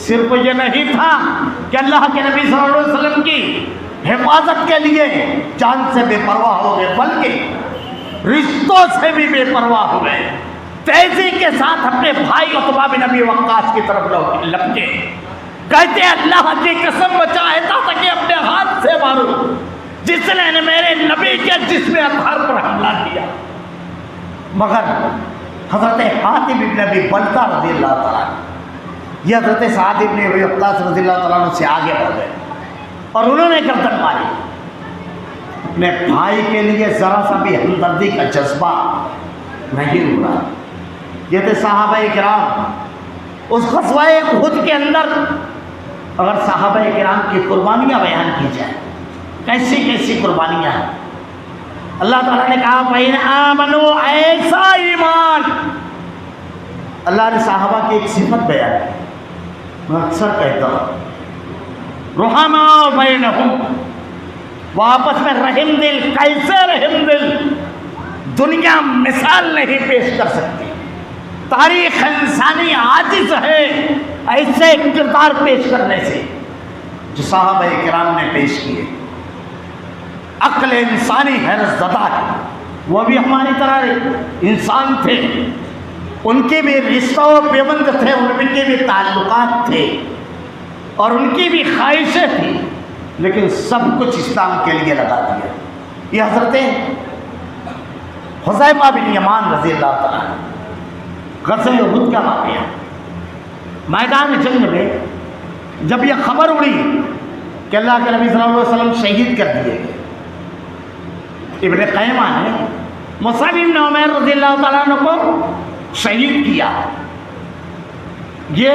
صرف یہ نہیں تھا کہ اللہ کے نبی صلی اللہ علیہ وسلم کی حفاظت کے لیے جان سے بے پرواہ ہو گئے، بلکہ رشتوں سے بھی بے پرواہ ہو گئے. تیزی کے ساتھ اپنے بھائی عتبہ بن ابی وقاص کی طرف لپکے، کہتے اللہ کی قسم چاہتا تھا کہ اپنے ہاتھ سے ماروں جس نے میرے نبی کے جسم اطہر پر حملہ کیا. مگر حضرت حاتم ابن ابی بلتہ رضی اللہ تعالیٰ، یہ حضرت سعد ابن ابی وقاص رضی اللہ تعالیٰ عنہ سے آگے بڑھ گئے اور انہوں نے گردن ماری. اپنے بھائی کے لیے ذرا سا بھی ہمدردی کا جذبہ نہیں ہوا. یہ تھے صحابہ کرام. اس غزوہ احد کے اندر اگر صحابہ کرام کی قربانیاں بیان کی جائیں، کیسی کیسی قربانیاں ہیں. اللہ تعالیٰ نے کہا فَإِنْ آمَنُوا، ایسا ایمان. اللہ نے صحابہ کی ایک صفت بیان کی، میں اکثر کہتا ہوں رحماء بینہم، وہ آپس میں رحم دل. کیسے رحم دل؟ دنیا مثال نہیں پیش کر سکتی. تاریخ انسانی عاجز ہے ایسے کردار پیش کرنے سے جو صحابہ کرام نے پیش کیے. عقل انسانی حیرت زدہ ہے. وہ بھی ہماری طرح انسان تھے، ان کے بھی رشتہ و پیوند تھے، ان کے بھی تعلقات تھے اور ان کی بھی خواہشیں تھیں، لیکن سب کچھ اسلام کے لیے لگا دیا. یہ حضرت حذیفہ بن یمان رضی اللہ تعالیٰ غزوہ احد کا واقعہ. میدان جنگ میں جب یہ خبر اڑی کہ اللہ کے نبی صلی اللہ علیہ وسلم شہید کر دیے گئے، ابن قیمہ نے مصعب بن عمیر رضی اللہ تعالیٰ عنہ کو شہید کیا. یہ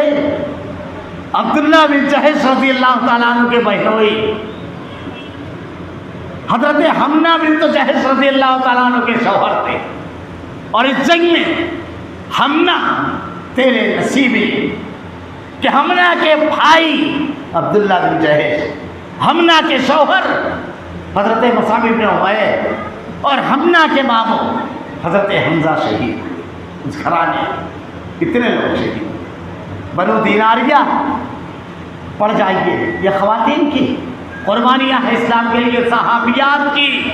عبداللہ بن جحش رضی اللہ تعالیٰ عنہ کے بہنوئی حضرت حمنہ بنت جحش رضی اللہ تعالیٰ عنہ کے شوہر تھے. اور اس جنگ میں حمنہ تیرے نصیبی کہ حمنہ کے بھائی عبداللہ بن جحش، حمنہ کے شوہر حضرت مصعب بن عمیر اور حمنہ کے ماموں حضرت حمزہ شہید. اس گھرانے کتنے لوگ شہید. بنو دیناریہ پڑھ جائیے، یہ خواتین کی قربانیاں ہیں اسلام کے لیے، صحابیات کی،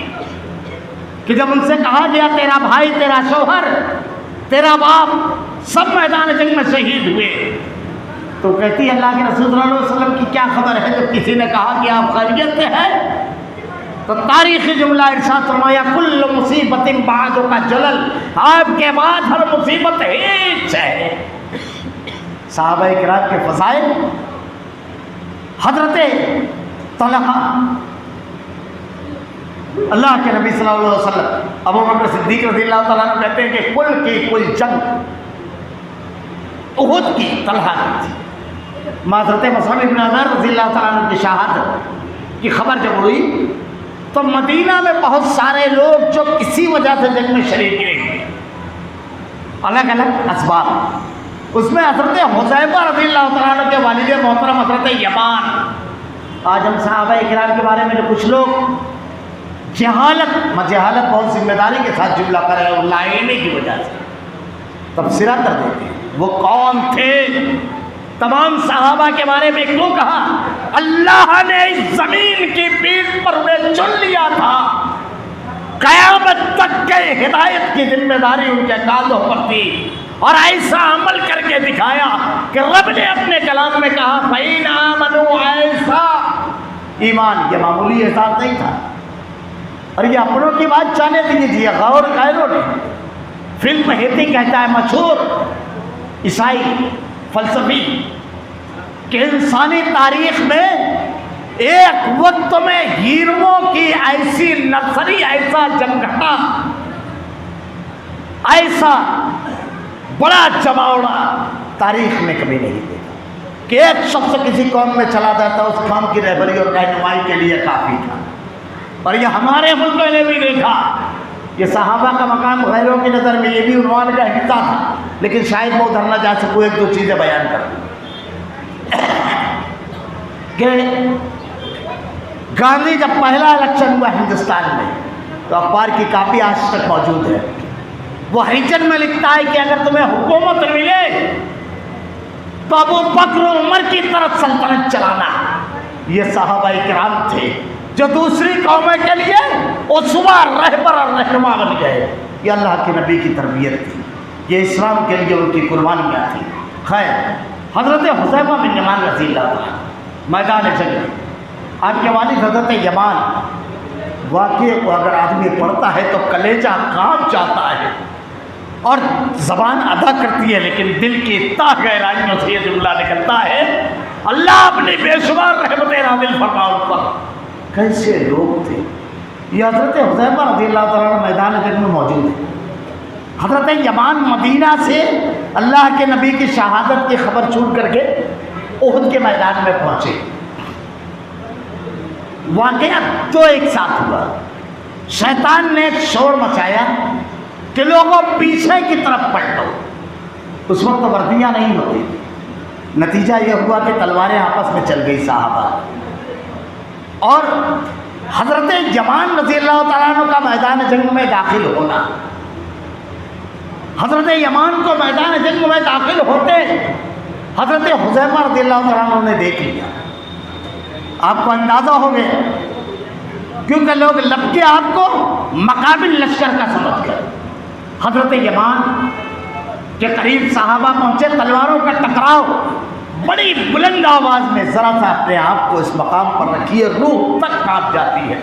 کہ جب ان سے کہا گیا تیرا بھائی، تیرا شوہر، تیرا باپ سب میدان جنگ میں شہید ہوئے، تو کہتی ہے اللہ کے رسول صلی اللہ علیہ وسلم کی کیا خبر ہے. جب کسی نے کہا کہ آپ خیریت سے ہیں تو تاریخی جملہ ارشاد فرمایا کل مصیبت بعد کا جلل، آپ کے بعد ہر مصیبت ہیچ ہے. صحابہ کرام کے فضائل حضرت طلحہ، اللہ کے نبی صلی اللہ علیہ وسلم، ابو بکر صدیق رضی اللہ تعالیٰ عنہ کہتے ہیں کہ کل کی کل جنگ احد کی طلحہ کی تھی۔ حضرت مصعب بن عمیر رضی اللہ تعالیٰ عنہ کی شہادت کی خبر جب ہوئی تو مدینہ میں بہت سارے لوگ جو کسی وجہ سے جنگ میں شریک نہیں ہوئے، الگ الگ اسباب، اس میں حضرت حذیفہ رضی اللہ تعالیٰ عنہ کے والد محترم حضرت یمان۔ آج ہم صحابہ کرام کے بارے میں جو کچھ لوگ جہالت بہت ذمہ داری کے ساتھ جملہ کر رہے ہیں، لائنے کی وجہ سے تبصرہ کر دیتے ہیں۔ وہ کون تھے؟ تمام صحابہ کے بارے میں کیوں کہا؟ اللہ نے اس زمین کی پیٹھ پر انہیں چن لیا تھا، قیامت تک کے ہدایت کی ذمہ داری ان کے کاندھوں پر تھی، اور ایسا عمل کر کے دکھایا کہ رب نے اپنے کلام میں کہا فَإِنْ آمَنُوا، ایسا ایمان یہ معمولی احساس نہیں تھا، اور یہ اپنوں کی بات چاہنے دیجیے، غور غیروں نے۔ فلم ہیتی کہتا ہے مشہور عیسائی فلسفی کہ انسانی تاریخ میں ایک وقت میں ہیروؤں کی ایسی نرسری، ایسا جمگھٹا، ایسا بڑا جماوڑا تاریخ میں کبھی نہیں دیکھا کہ ایک شخص کسی قوم میں چلا جاتا اس قوم کی رہبری اور رہنمائی کے لیے کافی تھا۔ اور یہ ہمارے ملک نے بھی دیکھا، یہ صحابہ کا مقام غیروں کی نظر میں یہ بھی عنوان کا حصہ تھا، لیکن شاید وہ ادھر نہ جا سکوں، ایک دو چیزیں بیان کر دوں کہ گاندھی جب پہلا الیکشن ہوا ہندوستان میں تو اخبار کی کاپی آج تک موجود ہے، وہ ہریجن میں لکھتا ہے کہ اگر تمہیں حکومت ملے تو ابو بکر و عمر کی طرف سلطنت چلانا۔ یہ صحابہ کرام تھے جو دوسری قوموں کے لیے اسوہ، رہبر اور رہنما بن گئے۔ یہ اللہ کے نبی کی تربیت تھی، یہ اسلام کے لیے ان کی قربانیاں تھیں۔ خیر، حضرت حذیفہ بن یمان رضی اللہ عنہ میدان جنگ، آپ کے والد حضرت یمان، واقعے کو اگر آدمی پڑھتا ہے تو کلیجہ کانپ جاتا ہے اور زبان ادا کرتی ہے، لیکن دل کی تہ گہرائیوں سے یہ جملہ نکلتا ہے، اللہ اپنی بے شمار رحمتیں نازل فرما ان پر۔ کیسے لوگ تھے یہ حضرت حذیفہ رضی اللہ تعالیٰ عنہ میدان جنگ میں موجود ہیں۔ حضرت یمان مدینہ سے اللہ کے نبی کی شہادت کی خبر چھوٹ کر کے احد کے میدان میں پہنچے۔ واقعہ تو ایک ساتھ ہوا، شیطان نے ایک شور مچایا کہ لوگوں پیچھے کی طرف پلٹو۔ اس وقت وردیاں نہیں ہوتی، نتیجہ یہ ہوا کہ تلواریں آپس میں چل گئی صحابہ، اور حضرت یمان رضی اللہ تعالیٰ عنہ کا میدان جنگ میں داخل ہونا، حضرت یمان کو میدان جنگ میں داخل ہوتے حضرت حذیفہ رضی اللہ تعالیٰ عنہ نے دیکھ لیا۔ آپ کو اندازہ ہو گیا کیونکہ لوگ لپکے آپ کو مقابل لشکر کا سمجھ کر۔ حضرت یمان کے قریب صحابہ پہنچے، تلواروں کا ٹکراؤ، بڑی بلند آواز میں ذرا سا اپنے آپ کو اس مقام پر رکھیے، روح تک کانپ جاتی ہے۔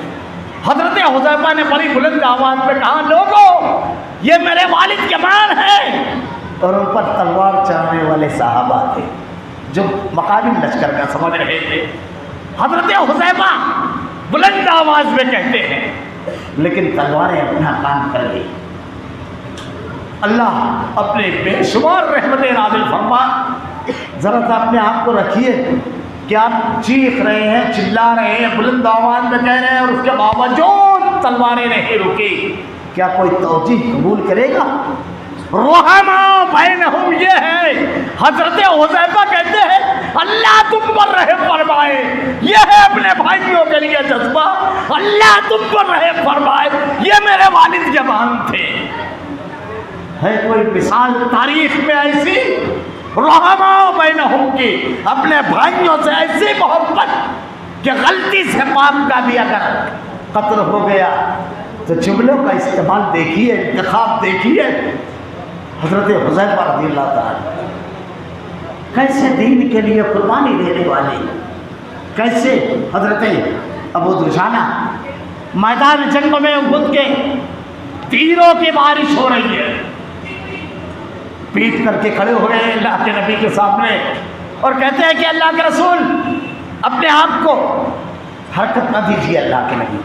حضرت حذیفہ نے بڑی بلند آواز میں کہا لوگوں یہ میرے والد یمان ہیں، اور ان پر تلوار چلانے والے صحابہ تھے جو مقابل لشکر کا سمجھ رہے تھے۔ حضرت حذیفہ بلند آواز میں کہتے ہیں، لیکن تلواریں اپنا کام کر گئی۔ اللہ اپنے بے شمار رحمتیں نازل فرما۔ ذرا سا اپنے آپ کو رکھیے کہ آپ چیخ رہے ہیں، چلا رہے ہیں، بلند آواز میں کہہ رہے ہیں، اور اس کے باوجود تلواریں نہیں رکی۔ کیا کوئی توجیہ قبول کرے گا؟ رحماء بینہم یہ ہے، حضرت حذیفہ کہتے ہیں اللہ تم پر رحم فرمائے، یہ ہے اپنے بھائیوں کے لیے جذبہ، اللہ تم پر رحم فرمائے، یہ میرے والد یمان تھے۔ ہے کوئی مثال تاریخ میں ایسی رحماء بینہم کی، اپنے بھائیوں سے ایسی محبت کہ غلطی سے باپ کا بھی اگر قتل ہو گیا تو جملوں کا استعمال دیکھیے، انتخاب دیکھیے۔ حضرت حذیفہ رضی اللہ تعالیٰ کیسے دین کے لیے قربانی دینے والے، کیسے حضرت ابو دجانہ میدان جنگ میں احد کے تیروں کی بارش ہو رہی ہے، پیٹ کر کے کھڑے ہوئے اللہ کے نبی کے سامنے اور کہتے ہیں کہ اللہ کے رسول اپنے آپ کو حرکت نہ دیجیے اللہ کے نبی،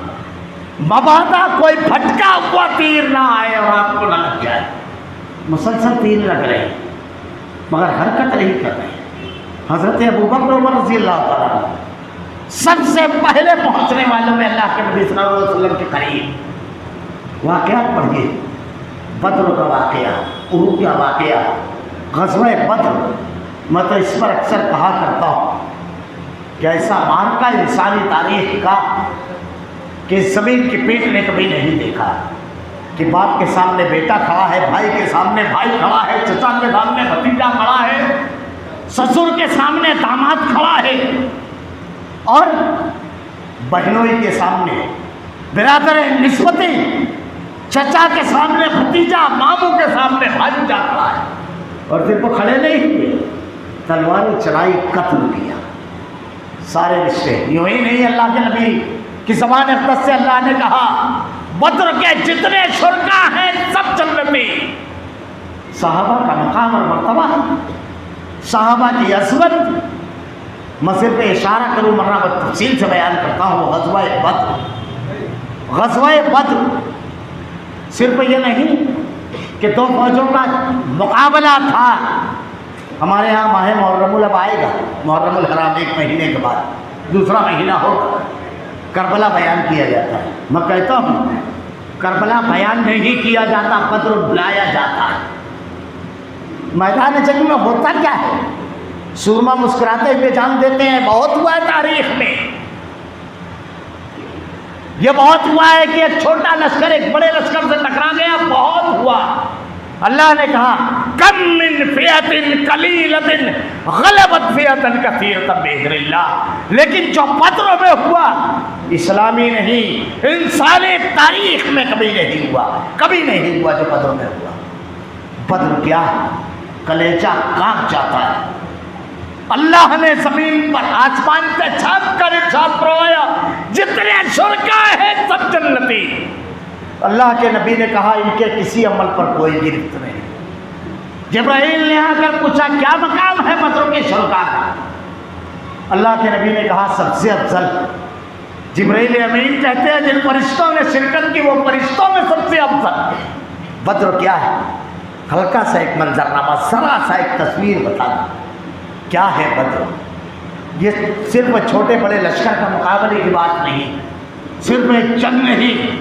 مبادا کوئی پھٹکا ہوا تیر نہ آئے اور آپ کو نہ لگ جائے۔ مسلسل تیر لگ رہے ہیں مگر حرکت نہیں کر رہے۔ حضرت ابوبکر عمر رضی اللہ تعالیٰ عنہ سب سے پہلے پہنچنے والوں میں اللہ کے نبی صلی اللہ علیہ وسلم کے قریب۔ واقعات پڑھیے، بدر کا واقعہ، احد کا واقعہ، غزوہ بدر۔ میں تو اس پر اکثر کہا کرتا ہوں کہ ایسا مارکا انسانی تاریخ کا کہ زمین کی پیٹ نے کبھی نہیں دیکھا کہ باپ کے سامنے بیٹا کھڑا ہے، بھائی کے سامنے بھائی کھڑا ہے، چچا کے سامنے بھتیجا کھڑا ہے، سسر کے سامنے داماد کھڑا ہے، اور بہنوئی کے سامنے برادر نسبتی، چچا کے سامنے بھتیجا، ماموں کے سامنے بھانجا کھڑا ہے، اور پھر وہ کھڑے نہیں ہوئے، تلواریں چلائی، قتل کیا سارے رشتے۔ یوں ہی نہیں، اللہ کے نبی کی زبان اقدس سے اللہ نے کہا بدر کے جتنے شرکا ہیں سب جنتی۔ صحابہ کا مقام اور مرتبہ، صحابہ کی عظمت، میں صرف اشارہ کروں ورنہ میں تفصیل سے بیان کرتا ہوں۔ غزوہ بدر، غزوہ بدر صرف یہ نہیں کہ دو فوجوں کا مقابلہ تھا۔ ہمارے ہاں ماہ محرم الاب آئے گا، محرم الحرام 1 مہینے کے بعد دوسرا مہینہ ہوگا، کربلا بیان کیا جاتا ہے۔ میں کہتا ہوں کربلا بیان نہیں کیا جاتا، بدر بلایا جاتا ہے۔ میدان جنگ میں ہوتا کیا ہے؟ سورما مسکراتے ہوئے جان دیتے ہیں بہت ہوا ہے تاریخ میں، یہ بہت ہوا ہے کہ ایک چھوٹا لشکر ایک بڑے لشکر سے ٹکرا گیا، بہت ہوا۔ اللہ نے کہا کم من فئۃ قلیلۃ غلبت فئۃ کثیرۃ باذن اللہ، لیکن جو بدر میں ہوا اسلامی نہیں، انسانی تاریخ میں کبھی نہیں ہوا، کبھی نہیں ہوا جو بدر میں ہوا۔ بدر کیا ہے؟ کلیجہ کانپ جاتا ہے۔ اللہ نے زمین پر آسمان سے چھاپ کر ارشاد فرمایا جتنے شرکا ہیں سب جنتی۔ اللہ کے نبی نے کہا ان کے کسی عمل پر کوئی گرفت نہیں۔ جبرائیل نے آ کر پوچھا کیا مقام ہے بدر کے شرکا کا؟ اللہ کے نبی نے کہا سب سے افضل جبرائیل امین کہتے ہیں جن فرشتوں نے شرکت کی وہ فرشتوں میں سب سے افضل۔ بدر کیا ہے؟ ہلکا سا ایک منظرنامہ، ذرا سا ایک تصویر بتا دوں کیا ہے بدر۔ یہ صرف چھوٹے بڑے لشکر کا مقابلے کی بات نہیں، صرف ایک جنگ نہیں،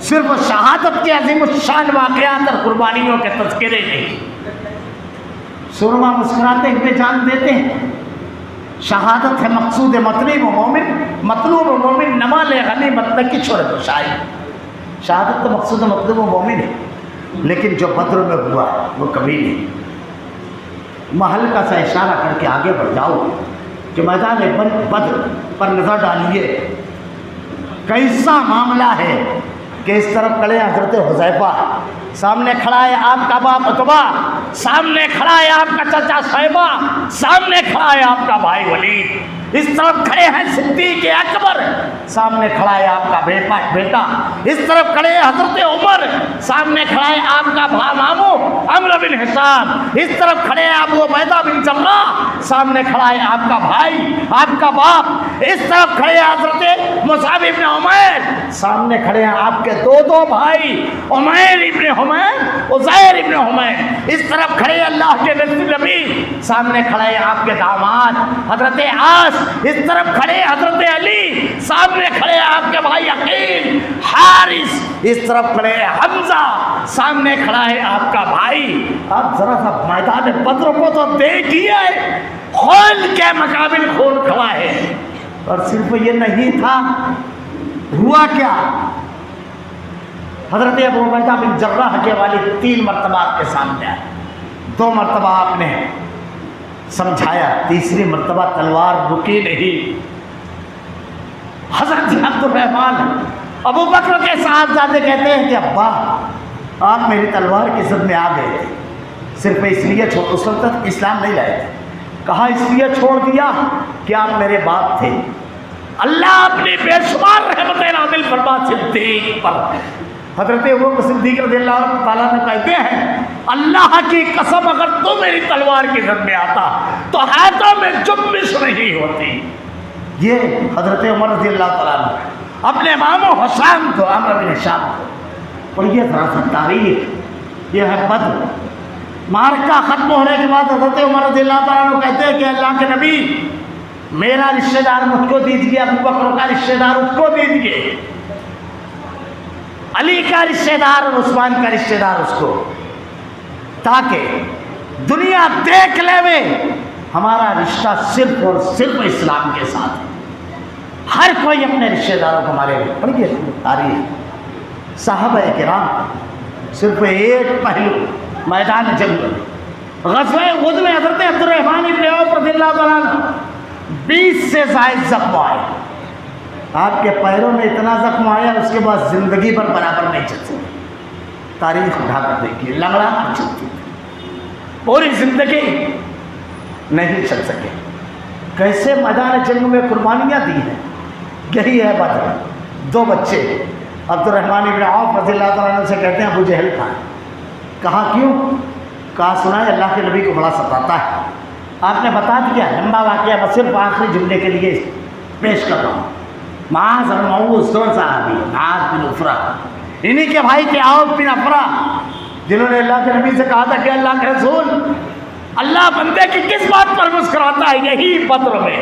صرف شہادت کے عظیم الشان واقعات اور قربانیوں کے تذکرے نہیں۔ سورما مسکراتے ہوئے جان دیتے ہیں شہادت ہے مقصود مطلوب مومن نمال غنیمت کی شرط شاہی۔ شہادت تو مقصود مطلوب مومن ہے، لیکن جو بدر میں ہوا وہ کبھی نہیں۔ محل کا سا اشارہ کر کے آگے بڑھ جاؤ کہ میدان بدر پر نظر ڈالیے، کیسا معاملہ ہے کہ اس طرف کھڑے حضرت حذیفہ، سامنے کھڑا ہے آپ کا باپ عتبہ، سامنے کھڑا ہے آپ کا چچا شیبہ، سامنے کھڑا ہے آپ کا بھائی ولید، اس طرف کھڑے ہیں صدیق اکبر، سامنے کھڑا ہے آپ کا بیٹا، اس طرف کھڑے ہیں حضرت عمر، سامنے کھڑا ہے آپ کا ماموں عمرو بن حشام، اس طرف کھڑے ہیں ابو عبیدہ بن جراح، سامنے کھڑا ہے آپ کا بھائی، آپ کا باپ، اس طرف کھڑے ہیں حضرت مصعب بن عمیر، سامنے کھڑے ہیں آپ کے دو بھائی عمیر ابن حمیر، عزیر ابن حمیر، اس طرف کھڑے ہیں اللہ کے نبی، سامنے کھڑے ہیں آپ کے داماد حضرت عاص، اس طرف کھڑے حضرت علی، سامنے کھڑے آپ کے بھائی عقیل حارث، اس طرف کھڑے حمزہ، سامنے کھڑا ہے آپ کا بھائی۔ آپ ذرا سا میدان بدر کو تو دیکھیے، خون کے مقابل خون کھڑا ہے۔ اور صرف یہ نہیں تھا، ہوا کیا؟ حضرت ابو عبیدہ بن جراح کے والد 3 مرتبہ آپ کے سامنے آئے، 2 مرتبہ آپ نے سمجھایا، تیسری مرتبہ تلوار رکی نہیں۔ حضرت عبد الرحمن ابو بکر کے صاحبزادے کہتے ہیں کہ ابا آپ میری تلوار کی زد میں آ گئے تھے، صرف اس لیے اس وقت اسلام نہیں لائے تھے، کہا اس لیے چھوڑ دیا کہ آپ میرے باپ تھے۔ اللہ اپنی بے شمار رحمتیں نازل فرما صدیق پر۔ حضرت ابوبکر صدیق رضی اللہ تعالیٰ نے کہتے ہیں اللہ کی قسم اگر تو میری تلوار کی زد میں آتا تو ہاتھوں میں جنبش نہیں ہوتی۔ یہ حضرت عمر رضی اللہ تعالیٰ عنہ اپنے امام حسین کو، عمرو بن شام کو، اور یہ ذرا سا تاریخ، یہ ہے بدر۔ معرکہ ختم ہونے کے بعد حضرت عمر رضی اللہ تعالیٰ عنہ کہتے ہیں کہ اللہ کے نبی، میرا رشتہ دار مجھ کو دیجیے، ابو بکر کا رشتہ دار اس کو دیجیے، علی کا رشتہ دار اور عثمان کا رشتہ دار اس کو، تاکہ دنیا دیکھ لے میں ہمارا رشتہ صرف اور صرف اسلام کے ساتھ ہے۔ ہر کوئی اپنے رشتہ داروں کو مارے گا۔ پڑھیے تاریخ، صحابہ کرام صرف ایک پہلو میدان جنگ میں، غزوہ احد میں حضرت عبد الرحمن بن عوف رضی اللہ تعالیٰ عنہ 20 سے زائد زخم آئے۔ آپ کے پیروں میں اتنا زخم آیا، اس کے بعد زندگی پر برابر نہیں چل سکے۔ تاریخ اٹھا کر دیکھیے، لنگڑا کر چلتی پوری زندگی نہیں چل سکے۔ کیسے میدان جنگ میں قربانیاں دی ہیں، یہی ہے بدر۔ 2 بچے عبد الرحمن بن عوف رضی اللہ تعالیٰ عنہ سے کہتے ہیں ابو جہل کھائیں۔ کہا کیوں؟ کہا سنا ہے اللہ کے نبی کو بڑا ستاتا ہے۔ آپ نے بتا دیا، لمبا واقعہ، میں صرف آخری جملے کے لیے پیش کر رہا ہوں۔ معاذ اور معوذ دو صحابی، معاذ بن عفرہ، انہی کے بھائی تھے عوف بن عفرہ، جنہوں نے اللہ کے نبی سے کہا تھا کہ اللہ کے رسول، اللہ بندے کی کس بات پر مسکراتا ہے؟ یہی بدر میں۔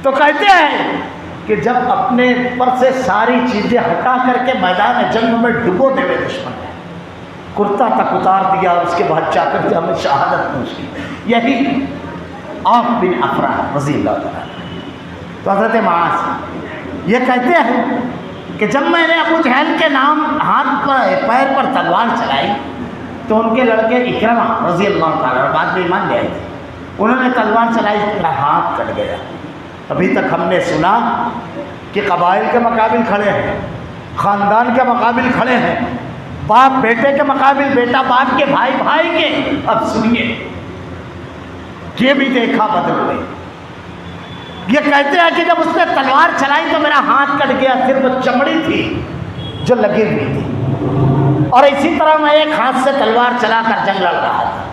تو کہتے ہیں کہ جب اپنے پر سے ساری چیزیں ہٹا کر کے میدان جنگ میں ڈبو دے ہوئے دشمن نے، کرتا تک اتار دیا، اس کے بعد جا کر ہمیں شہادت نوش کی، یہی عوف بن عفرہ رضی اللہ تعالیٰ۔ تو حضرت معاذ یہ کہتے ہیں کہ جب میں نے ابو جہل کے نام ہاتھ پر پیر پر تلوار چلائی تو ان کے لڑکے اکرمہ رضی اللہ تعالیٰ اور بعد میں ایمان لے آئے تھے، انہوں نے تلوار چلائی، میرا ہاتھ کٹ گیا۔ ابھی تک ہم نے سنا کہ قبائل کے مقابل کھڑے ہیں، خاندان کے مقابل کھڑے ہیں، باپ بیٹے کے مقابل، بیٹا باپ کے، بھائی بھائی کے۔ اب سنیے، یہ بھی دیکھا بدر میں۔ یہ کہتے ہیں کہ جب اس نے تلوار چلائی تو میرا ہاتھ کٹ گیا، صرف چمڑی تھی جو لگی ہوئی تھی، اور اسی طرح میں ایک ہاتھ سے تلوار چلا کر جنگ لڑ رہا تھا۔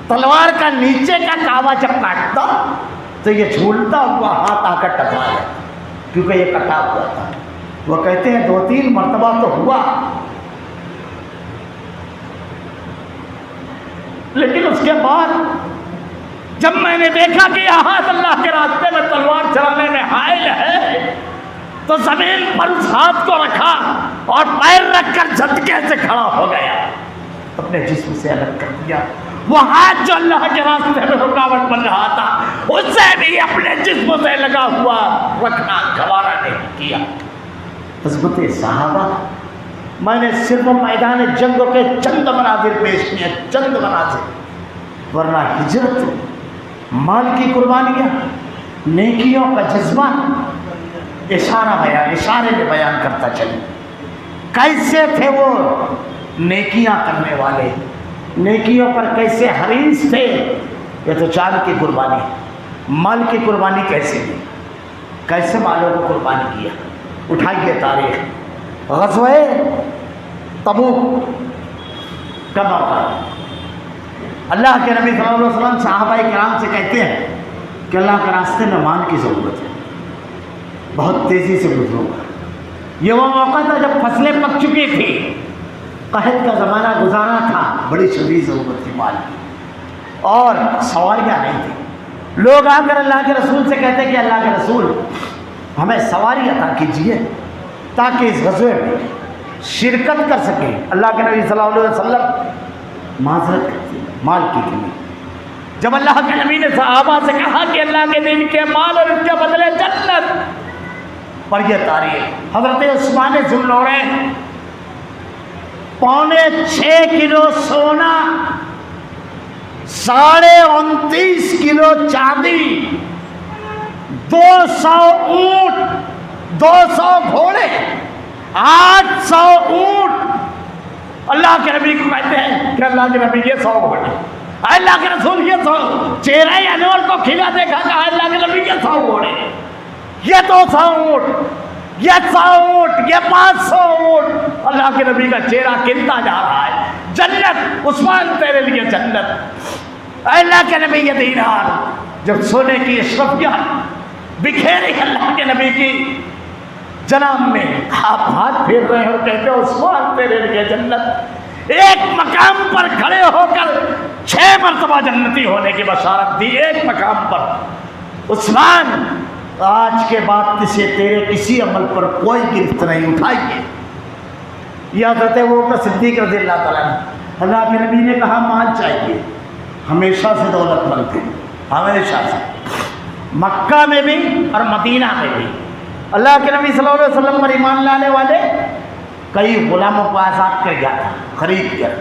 تلوار کا نیچے کا کاوا جب کاٹتا تو یہ جھولتا ہوا ہاتھ آ کر ٹکرا گیا، کیونکہ یہ کٹا ہوا تھا۔ وہ کہتے ہیں 2-3 مرتبہ تو ہوا، لیکن اس کے بعد جب میں نے دیکھا کہ یہ ہاتھ اللہ کے راستے میں تلوار چلانے میں حائل ہے تو زمین پر اس ہاتھ کو رکھا اور پیر رکھ کر جھٹکے سے کھڑا ہو گیا، اپنے جسم سے الگ کر دیا۔ وہ ہاتھ جو اللہ کے راستے میں رکاوٹ بن رہا تھا، اسے بھی اپنے جسم سے لگا ہوا رکھنا گوارا نہیں کیا۔ عظمت صحابہ، میں نے صرف میدان جنگ کے چند مناظر پیش کیے، چند مناظر، ورنہ ہجرت، مال کی قربانیاں، نیکیوں کا جذبہ، اشارے میں بیان کرتا چلے۔ کیسے تھے وہ نیکیاں کرنے والے، نیکیوں پر کیسے حریص تھے۔ یہ تو جان کی قربانی، مال کی قربانی کیسے دی، کیسے مالوں کو قربانی کیا۔ اٹھائیے تاریخ، غزوہ تبوک کا موقع۔ اللہ کے نبی صلی اللہ علیہ وسلم صحابہ کرام سے کہتے ہیں کہ اللہ کے راستے میں مال کی ضرورت ہے، بہت تیزی سے گزروں گا۔ یہ وہ موقع تھا جب فصلیں پک چکی تھی، قحط کا زمانہ گزارا تھا، بڑی شدید ضرورت تھی مال کی، اور سواریاں نہیں تھیں۔ لوگ آ کر اللہ کے رسول سے کہتے کہ اللہ کے رسول ہمیں سواری عطا کیجیے تاکہ اس غزوے میں شرکت کر سکیں۔ اللہ کے نبی صلی اللہ علیہ وسلم معذرت کرتے مال کی کمی۔ جب اللہ کے نبی نے صحابہ سے کہا کہ اللہ کے دین کے مال اور اس کے بدلے جنت، پر یہ تاریخ حضرت عثمان ذوالنورین 6.25 کلو سونا، 29.5 کلو چاندی، 200 اونٹ، 200 گھوڑے، 800 اونٹ۔ اللہ کے نبی کو کہتے ہیں کہ اللہ کے نبی یہ 100 گھوڑے، اللہ کے رسول یہ 100، چہرہ انور کو کھلا دیکھا، کہا اللہ کے نبی یہ 100 گھوڑے، یہ 200 اونٹ، یہ 100 اونٹ، یہ 500 اونٹ۔ اللہ کے نبی کا چہرہ کھلتا جا رہا ہے۔ جنت عثمان تیرے لیے جنت، اللہ کے نبی یہ دینار۔ جب سونے کی اشرفیاں بکھیری اللہ کے نبی کی جناب میں، آپ ہاتھ پھیر رہے ہو، کہتے ہو عثمان تیرے لیے جنت، ایک مقام پر کھڑے ہو کر 6 مرتبہ جنتی ہونے کی بشارت دی، ایک مقام پر۔ عثمان آج کے بعد سے تیرے کسی عمل پر کوئی گرفت نہیں اٹھائیں گے۔ یہ حضرت وہ صدیق رضی اللہ تعالیٰ عنہ، اللہ کے نبی نے کہا مال چاہیے، ہمیشہ سے دولت مند تھے، ہمیشہ سے، مکہ میں بھی اور مدینہ میں بھی۔ اللہ کے نبی صلی اللہ علیہ وسلم پر ایمان لانے والے کئی غلاموں کو آزاد کر گیا تھا، خرید کر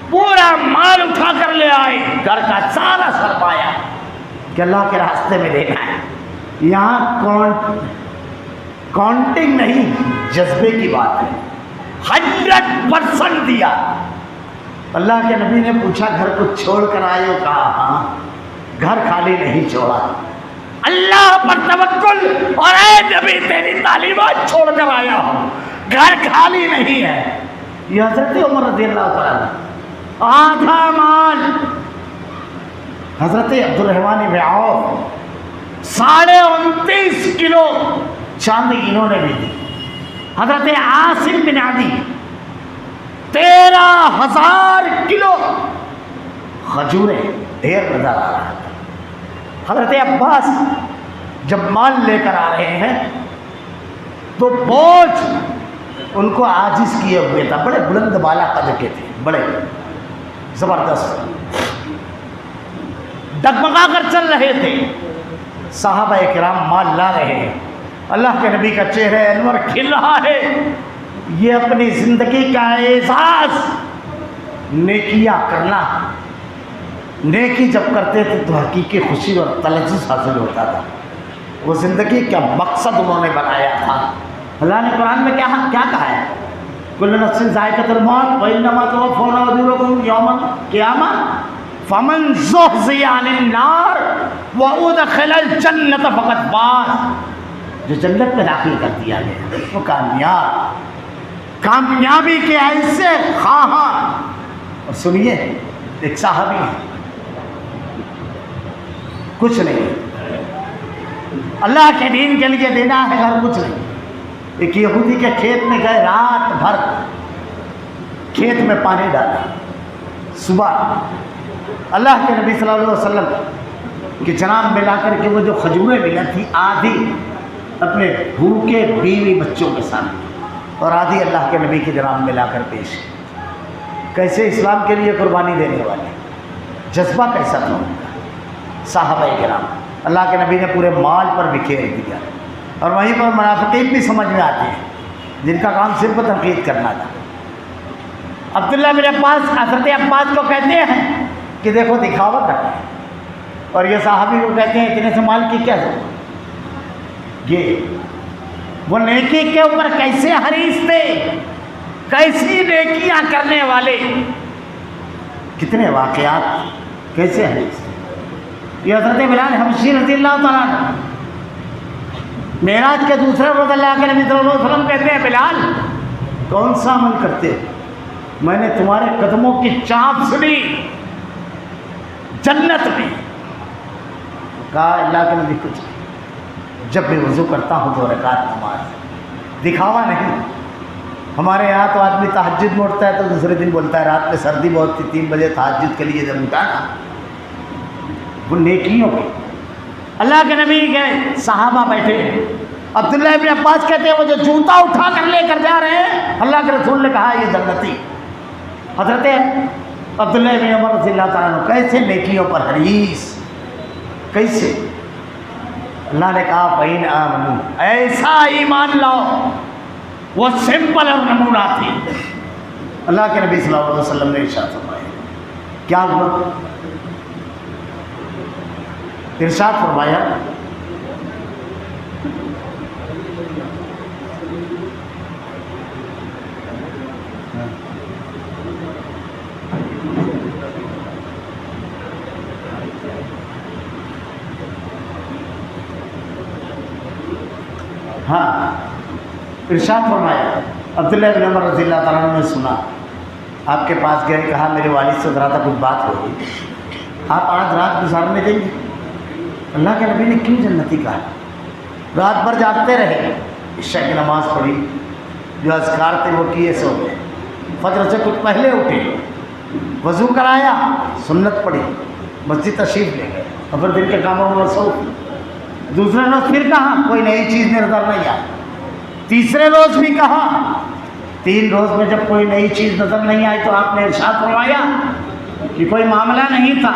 پورا مال اٹھا کر لے آئے، گھر کا سارا سرمایہ کہ اللہ کے راستے میں دینا ہے۔ یہاں کاؤنٹنگ نہیں، جذبے کی بات ہے، 100% دیا۔ اللہ کے نبی نے پوچھا گھر کو چھوڑ کر آئے ہو؟ کہا ہاں، گھر خالی نہیں چھوڑا، اللہ پر توکل، اور اے نبی تیری تعلیمات چھوڑ کر آیا ہوں، گھر خالی نہیں ہے۔ یہ حضرت عمر رضی اللہ تعالیٰ آدھا مال حضرت عبدالرحمن بن عوف 29.5 کلو چاندی انہوں نے بھی دی۔ حضرت عاصم بن عدی 13,000 کلو کھجوریں، ڈھیر نظر آ رہا تھا۔ حضرت عباس جب مال لے کر آ رہے ہیں تو بوجھ ان کو عاجز کیے ہوئے تھا، بڑے بلند بالا قد کے تھے، بڑے زبردست، ڈگمگا کر چل رہے تھے۔ صحابہ کرام مال لا رہے ہیں، اللہ کے نبی کا چہرہ انور کھل رہا ہے۔ یہ اپنی زندگی کا اعزاز نیکیاں کرنا، نیکی جب کرتے تھے تو حقیقی خوشی اور تلذذ حاصل ہوتا تھا۔ وہ زندگی کا مقصد انہوں نے بنایا تھا۔ اللہ نے قرآن میں کیا کہا ہے؟ کل نفس ذائقۃ الموت وانما توفون اجورکم یوم القیامہ فمن زحزح عن النار وادخل الجنۃ فقد فاز۔ جو جنت میں داخل کر دیا گیا وہ کامیاب، کامیابی کے ایسے خواہاں۔ اور سنیے، ایک صحابی ہے، کچھ نہیں، اللہ کے دین کے لیے دینا ہے گھر، کچھ نہیں۔ ایک یہودی کے کھیت میں گئے، رات بھر کھیت میں پانی ڈالا، صبح اللہ کے نبی صلی اللہ علیہ وسلم کے جناب میں لا کر کے وہ جو کھجوریں ملی تھی، آدھی اپنے بھوکے بیوی بچوں کے سامنے اور آدھی اللہ کے نبی کے جناب میں لا کر پیش کی۔ کیسے اسلام کے لیے قربانی دینے والے، جذبہ کیسا تھا ان کا۔ صحابہ کرام اللہ کے نبی نے پورے مال پر بکھیر دیا، اور وہیں پر منافقین بھی سمجھ میں آتے ہیں جن کا کام صرف تنقید کرنا تھا۔ عبداللہ بن عباس حضرت عباس کو کہتے ہیں کہ دیکھو دکھاوا کرتے ہیں، اور یہ صحابی کو کہتے ہیں اتنے سے مال کی کیا ضرورت۔ یہ وہ نیکی کے اوپر کیسے حریص تھے، کیسی نیکیاں کرنے والے، کتنے واقعات، کیسے حریص تھے۔ یہ حضرت بلال حبشی رضی اللہ تعالیٰ عنہ معراج کے دوسرے روز اللہ کے نبی صلی اللہ علیہ وسلم کہتے ہیں بلال کون سا عمل کرتے ہو؟ میں نے تمہارے قدموں کی چاپ سنی جنت میں۔ کہا اللہ کے نبی کچھ نہیں، جب بھی وضو کرتا ہوں 2 رکعت نماز، دکھاوا نہیں۔ ہمارے یہاں تو آدمی تہجد میں اٹھتا ہے تو دوسرے دن بولتا ہے رات میں سردی بہت تھی 3 بجے تہجد کے لیے جب اٹھا نا، وہ نیکیوں کی۔ اللہ کے نبی کے صحابہ بیٹھے ہیں، عبداللہ ابن عباس کہتے ہیں وہ جو جوتا اٹھا کر لے کر جا رہے ہیں، اللہ کے رسول نے کہا یہ جنتی۔ حضرت عبداللہ ابن عمر رضی اللہ تعالیٰ عنہ کیسے نیکیوں پر حریص، کیسے۔ اللہ نے کہا فَإِنْ آمَنُوا، ایسا ایمان لاؤ۔ وہ سمپل اور نمونہ تھی۔ اللہ کے نبی صلی اللہ علیہ وسلم نے ارشاد فرمایا، کیا ہوا؟ ارشاد فرمایا ہاں، ارشاد فرمایا عبداللہ بن عمر رضی اللہ تعالیٰ عنہ نے سنا، آپ کے پاس گئے، کہا میرے والد سے ذرا تھا کچھ بات ہوگی، آپ آج رات گزارنے دیں گے؟ اللہ کے نبی نے کیوں جنتی کہا؟ رات بھر جاگتے رہے، عشاء کی نماز پڑھی، جو اذکار تھے وہ کیے، سو گئے، فجر سے کچھ پہلے اٹھے، وضو کرایا، سنت پڑھی، مسجد تشریف لے گئے، اور پھر دن کے کاموں میں مصروف۔ دوسرے روز پھر کہا، کوئی نئی چیز نظر نہیں آئی۔ تیسرے روز بھی کہا۔ 3 روز میں جب کوئی نئی چیز نظر نہیں آئی تو آپ نے ارشاد فرمایا کہ کوئی معاملہ نہیں تھا،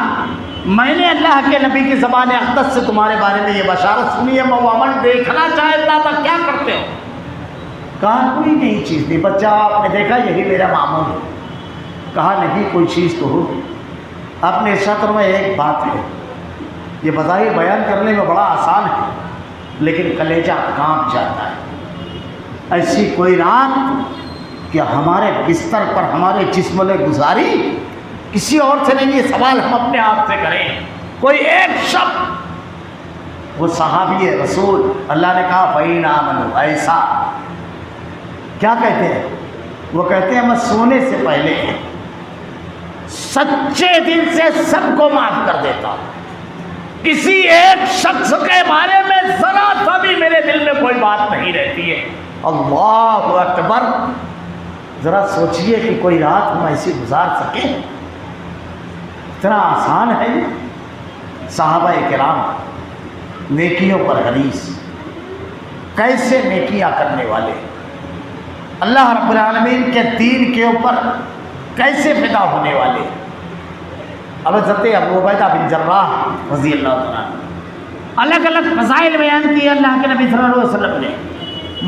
میں نے اللہ کے نبی کی زبان اقدس سے تمہارے بارے میں یہ بشارت سنی ہے، میں وہ عمل دیکھنا چاہتا تھا، کیا کرتے ہو؟ کہا کوئی نئی چیز نہیں، بچہ آپ نے دیکھا یہی میرا معمول ہے۔ کہا نہیں، کوئی چیز تو ہوگی۔ آپ نے ارشاد فرمایا ایک بات ہے، یہ بظاہر بیان کرنے میں بڑا آسان ہے لیکن کلیجہ کانپ جاتا ہے۔ ایسی کوئی رات کہ ہمارے بستر پر ہمارے جسم نے گزاری، کسی اور سے نہیں، یہ سوال ہم اپنے آپ سے کریں، کوئی ایک شخص، وہ صحابی رسول، اللہ نے کہا فَإِنْ آمَنُوا، ایسا کیا کہتے ہیں؟ وہ کہتے ہیں میں سونے سے پہلے سچے دل سے سب کو معاف کر دیتا ہوں، کسی ایک شخص کے بارے میں ذرا سا بھی میرے دل میں کوئی بات نہیں رہتی ہے۔ اللہ اکبر! ذرا سوچئے کہ کوئی رات ہم ایسی گزار سکیں، اتنا آسان ہے۔ صحابہ کرام نیکیوں پر حریص، کیسے نیکیاں کرنے والے، اللہ رب العالمین کے دین کے اوپر کیسے فدا ہونے والے۔ اب حضرت ابو عبیدہ بن جراح رضی اللہ تعالیٰ الگ الگ فضائل بیان کیے اللہ کے نبی صلی اللہ علیہ وسلم نے۔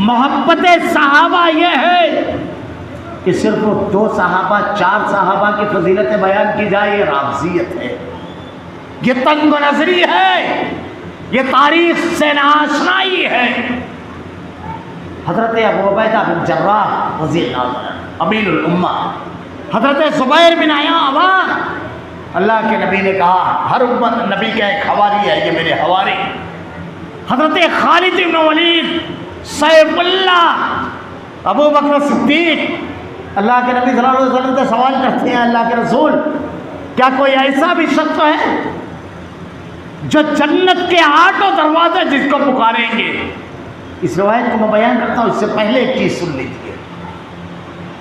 محبت صحابہ یہ ہے کہ صرف 2 صحابہ 4 صحابہ کی فضیلتیں بیان کی جائے، یہ رافضیت ہے، یہ تنگ و نظری ہے، یہ تاریخ سے ناآشنائی ہے۔ حضرت ابو عبیدہ بن جراح رضی اللہ عنہ امین الامہ، حضرت زبیر بن عوام، اللہ کے نبی نے کہا ہر امت نبی کا ایک حواری ہے، یہ میرے حواری۔ حضرت خالد بن ولید، سیف اللہ، ابو بکر صدیق، اللہ کے نبی صلی اللہ علیہ وسلم سے سوال کرتے ہیں اللہ کے رسول کیا کوئی ایسا بھی شخص ہے جو جنت کے 8 دروازے جس کو پکاریں گے؟ اس روایت کو میں بیان کرتا ہوں، اس سے پہلے ایک چیز سن لیجیے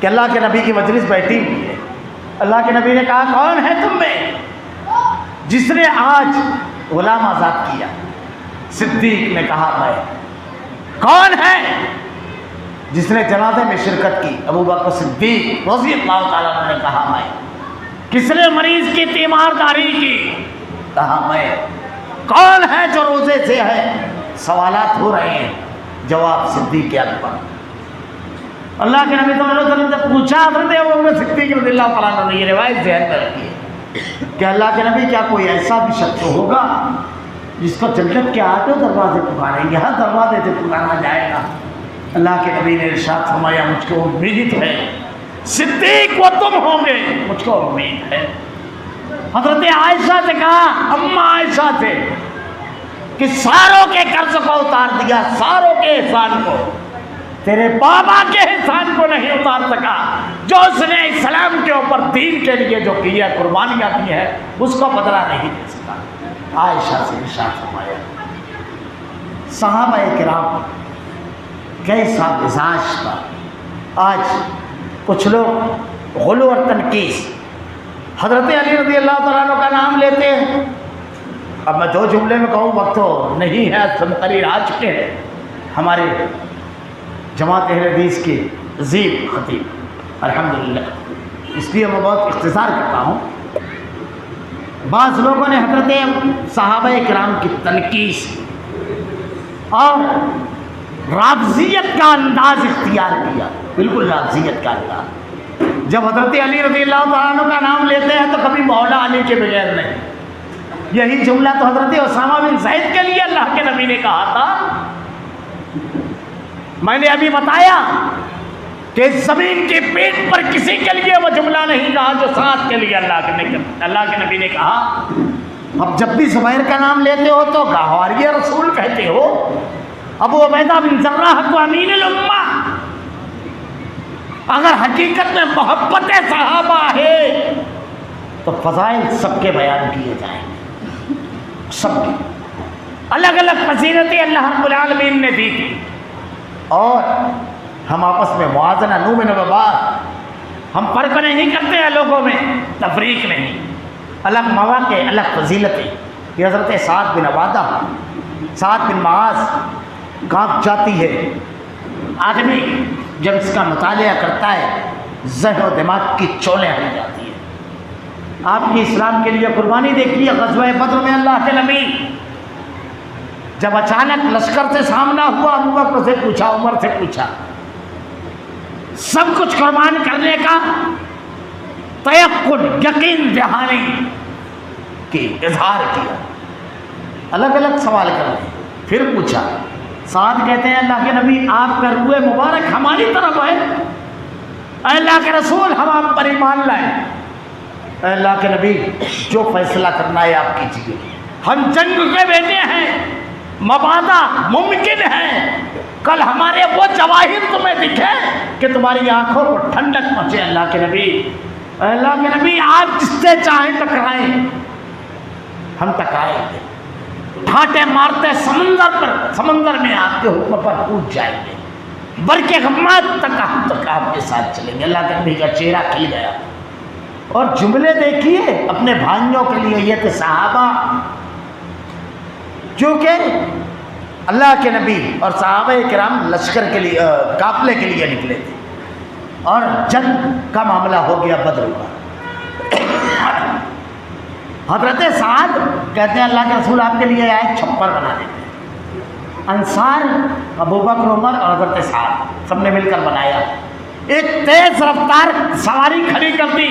کہ اللہ کے نبی کی مجلس بیٹھی ہوئی ہے، اللہ کے نبی نے کہا کون ہے تم میں جس نے آج غلام آزاد کیا؟ صدیق نے کہا میں۔ کون ہے جس نے جنازے میں شرکت کی؟ ابو بکر صدیق رضی اللہ تعالیٰ عنہ نے کہا میں۔ کس نے مریض کی تیمارداری کی؟ کہا میں۔ کون ہے جو روزے سے ہے؟ سوالات ہو رہے ہیں، جواب صدیق اکبر۔ اللہ کے نبی صلی اللہ علیہ وسلم سے پوچھا حضرت ابو بکر صدیق رضی اللہ تعالیٰ عنہ نے یہ روایت ذہن میں رکھی ہے کہ اللہ کے نبی کیا کوئی ایسا بھی شخص ہوگا جس کو جنت کے 8 دروازے پکاریں گے، ہر دروازے سے پکارا جائے گا؟ اللہ کے نبی نے ارشاد فرمایا مجھ کو امید ہے صدیق وہ تم ہوں گے، مجھ کو امید ہے۔ حضرت عائشہ سے کہا، اماں عائشہ سے، کہ ساروں کے قرض کو اتار دیا، ساروں کے احسان کو، تیرے بابا کے احسان کو نہیں اتار سکا، جو اس نے اسلام کے اوپر دین کے لیے جو کی ہے، قربانیاں کی ہے، اس کو بدلہ نہیں دے سکا۔ عائشہ سے ارشاد فرمایا۔ صحابہ کرام کیسا مزاج تھا۔ آج کچھ لوگ غلو اور تنقیص، حضرت علی رضی اللہ تعالیٰ عنہ کا نام لیتے ہیں۔ اب میں 2 جملے میں کہوں، وقت تو نہیں ہے، تقریر آ چکے ہیں۔ ہمارے جماعت اہل حدیث کے عظیم خطیب الحمدللہ، اس لیے میں بہت اختصار کرتا ہوں۔ بعض لوگوں نے حضرت صحابہ کرام کی تنقیص اور رافضیت کا انداز اختیار کیا، بالکل رافضیت کا انداز۔ جب حضرت علی رضی اللہ تعالیٰ عنہ کا نام لیتے ہیں تو کبھی مولا علی کے بغیر نہیں۔ یہی جملہ تو حضرت اسامہ بن زید کے لیے اللہ کے نبی نے کہا تھا۔ میں نے ابھی بتایا کہ زمین کی پیٹھ پر کسی کے لیے وہ جملہ نہیں کہا جو ساتھ کے لیے اللہ کے نبی نے کہا۔ اب جب بھی زبیر کا نام لیتے ہو تو گواہی رسول کہتے ہو، ابو عبیدہ بن جراح کو امین الامہ۔ اگر حقیقت میں محبت صحابہ ہے تو فضائل سب کے بیان کیے جائیں گے، سب کے۔ الگ الگ فضیلتیں اللہ رب العالمین نے دی تھی، اور ہم آپس میں موازنہ نومن و بعض، ہم فرق نہیں کرتے ہیں لوگوں میں، تفریق نہیں، الگ مواقع الگ فضیلتیں. یہ حضرت سعد بن عبادہ، سعد بن معاذ کانپ جاتی ہے. آدمی جب اس کا مطالعہ کرتا ہے ذہن و دماغ کی چولیں ہل جاتی ہیں. آپ کی اسلام کے لیے قربانی دیکھیے. غزوہ بدر میں اللہ کے نبی جب اچانک لشکر سے سامنا ہوا، ابو بکر سے پوچھا، عمر سے پوچھا، سب کچھ قربان کرنے کا تیقن، یقین دہانی کی اظہار کیا. الگ الگ سوال کر رہے ہیں. پھر پوچھا. سعد کہتے ہیں اللہ کے نبی آپ کا روح مبارک ہماری طرف ہے. اے اللہ کے رسول ہم آپ پر ایمان لائے. اے اللہ کے نبی جو فیصلہ کرنا ہے آپ کیجیے. ہم جنگ کے بیٹے ہیں، مبادا ممکن ہے کل ہمارے وہ جواہر تمہیں دکھے کہ تمہاری آنکھوں کو ٹھنڈک پہنچے. اللہ کے نبی، اے اللہ کے نبی آپ جس سے چاہیں ٹکرائیں، ہم ٹکرائیں گے. ڈھانٹے مارتے سمندر میں آپ کے حکم پر کود جائیں گے. برق غمات تک آپ کے ساتھ چلیں گے. اللہ کے نبی کا چہرہ کھل گیا. اور جملے دیکھیے اپنے بھائیوں کے لیے. یہ تھے صحابہ جو کہ اللہ کے نبی اور صحابہ کرام لشکر کے لیے، قافلے کے لیے نکلے تھے، اور جنگ کا معاملہ ہو گیا بدر کا. حضرت سعد کہتے ہیں اللہ کے رسول آپ کے لیے آئے چھپر بنا دیتے ہیں. انصار ابو بکر، عمر اور حضرت سعد سب نے مل کر بنایا. ایک تیز رفتار سواری کھڑی کر دی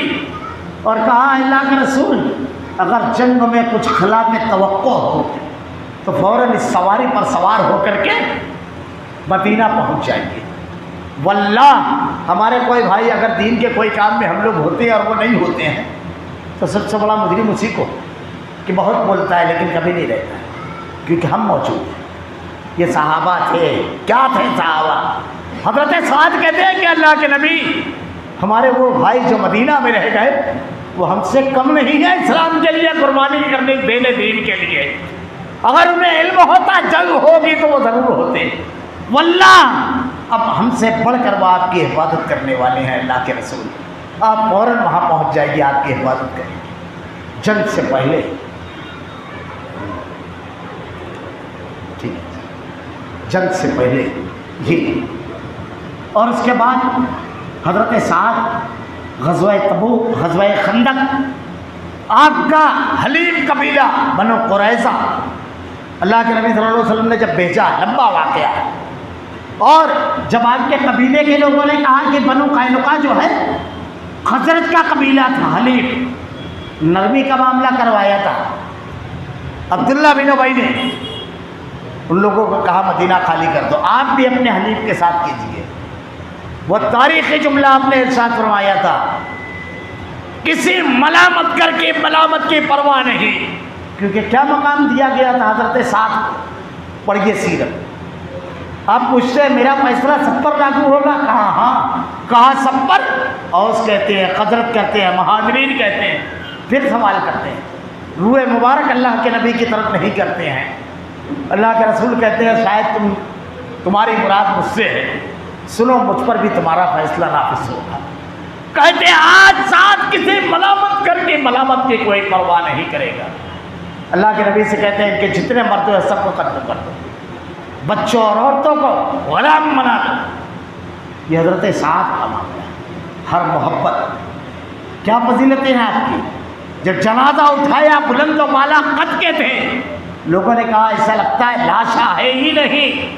اور کہا اللہ کے رسول اگر جنگ میں کچھ خلاف توقع ہو تو فوراً اس سواری پر سوار ہو کر کے مدینہ پہنچ جائیں گے. واللہ ہمارے کوئی بھائی اگر دین کے کوئی کام میں ہم لوگ ہوتے ہیں اور وہ نہیں ہوتے ہیں تو سب سے بڑا مجرم اسی کو کہ بہت بولتا ہے لیکن کبھی نہیں رہتا ہے، کیونکہ ہم موجود ہیں. یہ صحابہ تھے. کیا تھے صحابہ؟ حضرت سعد کہتے ہیں کہ اللہ کے نبی ہمارے وہ بھائی جو مدینہ میں رہ گئے وہ ہم سے کم نہیں ہے اسلام کے لیے قربانی کرنے دینے دین کے لیے. اگر انہیں علم ہوتا جنگ ہوگی تو وہ ضرور ہوتے. واللہ اب ہم سے بڑھ کر وہ آپ کی حفاظت کرنے والے ہیں. اللہ کے رسول آپ فوراً وہاں پہنچ جائے گی، آپ کی حفاظت کریں گے جنگ سے پہلے. ٹھیک ہے، جنگ سے پہلے یہ. اور اس کے بعد حضرت سعد غزوہ تبوک، غزوہ خندق، آپ کا حلیم قبیلہ بنو قریظہ اللہ کے نبی صلی اللہ علیہ وسلم نے جب بھیجا، لمبا واقعہ. اور جب آپ کے قبیلے کے لوگوں نے کہا کہ بنو قینقاع جو ہے خزرج کا قبیلہ تھا، حلیف، نرمی کا معاملہ کروایا تھا. عبداللہ بن ابی نے ان لوگوں کو کہا مدینہ خالی کر دو، آپ بھی اپنے حلیف کے ساتھ کیجیے. وہ تاریخی جملہ آپ نے ارشاد فرمایا تھا، کسی ملامت کر کے ملامت کی پرواہ نہیں. کیونکہ کیا مقام دیا گیا تھا حضرت سعد کو. پڑھیے سیرت. آپ پوچھتے ہیں میرا فیصلہ سب پر لاگو ہوگا؟ کہا ہاں. کہا سب پر؟ اوس کہتے ہیں، خزرج کہتے ہیں، مہاجرین کہتے ہیں. پھر سوال کرتے ہیں، روح مبارک اللہ کے نبی کی طرف نہیں کرتے ہیں. اللہ کے رسول کہتے ہیں شاید تمہاری مراد مجھ سے ہے، سنو مجھ پر بھی تمہارا فیصلہ نافذ ہوگا. کہتے ہیں آج ساتھ کسی ملامت کر کے ملامت کی کوئی پرواہ نہیں کرے گا. اللہ کے نبی سے کہتے ہیں کہ جتنے مرد ہیں سب کو قتل کر دو، بچوں اور عورتوں کو غلام بنا دو. یہ حضرت سعد کا معاملہ ہے. ہر محبت، کیا فضیلتیں ہیں آپ کی. جب جنازہ اٹھایا بلند و بالا قد کے تھے، لوگوں نے کہا ایسا لگتا ہے لاشا ہے ہی نہیں.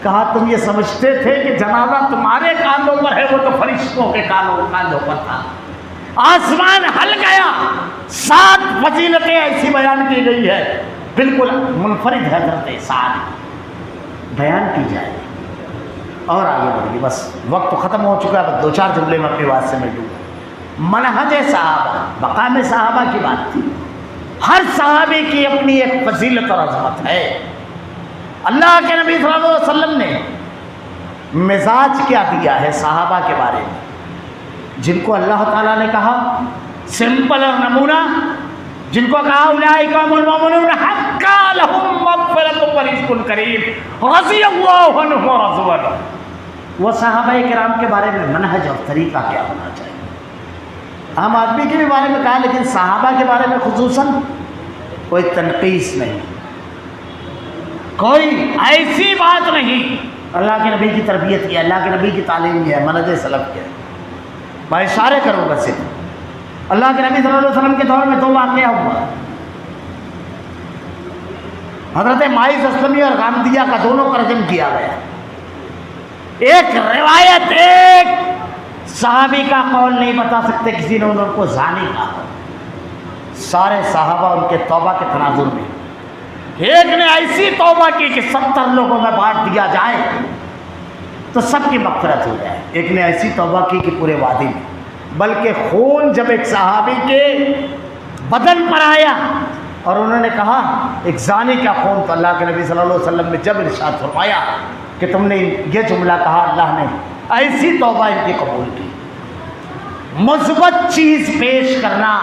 کہا تم یہ سمجھتے تھے کہ جنازہ تمہارے کاندھوں پر ہے، وہ تو فرشتوں کے کاندھوں پر تھا. آسمان ہل گیا. 7 فضیلتیں ایسی بیان کی گئی ہے بالکل منفرد ہے حضرت سعد، بیان کی جائے اور آگے بڑھیے. بس وقت ختم ہو چکا ہے. بس 2-4 جملے میں اپنی بات سے مٹوں. منہج صحابہ، مقام صحابہ کی بات تھی. ہر صحابی کی اپنی ایک فضیلت اور عظمت ہے. اللہ کے نبی صلی اللہ علیہ وسلم نے مزاج کیا دیا ہے صحابہ کے بارے میں، جن کو اللہ تعالیٰ نے کہا سمپل اور نمونہ، جن کو کہا اولئک هم المؤمنون حقا لهم مغفرۃ ورزق کریم رضی اللہ عنہ ورضوا عنہ۔ وہ صحابہ کرام کے بارے میں منہج اور طریقہ کیا ہونا چاہیے؟ عام آدمی کے بھی بارے میں کہا، لیکن صحابہ کے بارے میں خصوصاً کوئی تنقیص نہیں، کوئی ایسی بات نہیں۔ اللہ کے نبی کی تربیت کی، اللہ کے نبی کی تعلیم کی ہے، منہج سلف کی ہے۔ میں اشارے کروں گا صرف، اللہ کے نبی صلی اللہ علیہ وسلم کے دور میں 2 واقعہ ہوا، حضرت ماعز اسلمی اور غامدیہ کا دونوں کا رجم کیا گیا۔ ایک روایت، ایک صحابی کا قول نہیں بتا سکتے کسی نے ان کو زانی کہا، سارے صحابہ ان کے توبہ کے تناظر میں، ایک نے ایسی توبہ کی کہ 70 لوگوں میں بانٹ دیا جائے تو سب کی مغفرت ہو جائے، ایک نے ایسی توبہ کی کہ پورے وادی میں، بلکہ خون جب ایک صحابی کے بدن پر آیا اور انہوں نے کہا ایک زانی کا خون، تو اللہ کے نبی صلی اللہ علیہ وسلم نے جب ارشاد فرمایا کہ تم نے یہ جملہ کہا، اللہ نے ایسی توبہ ان کی قبول کی۔ مثبت چیز پیش کرنا،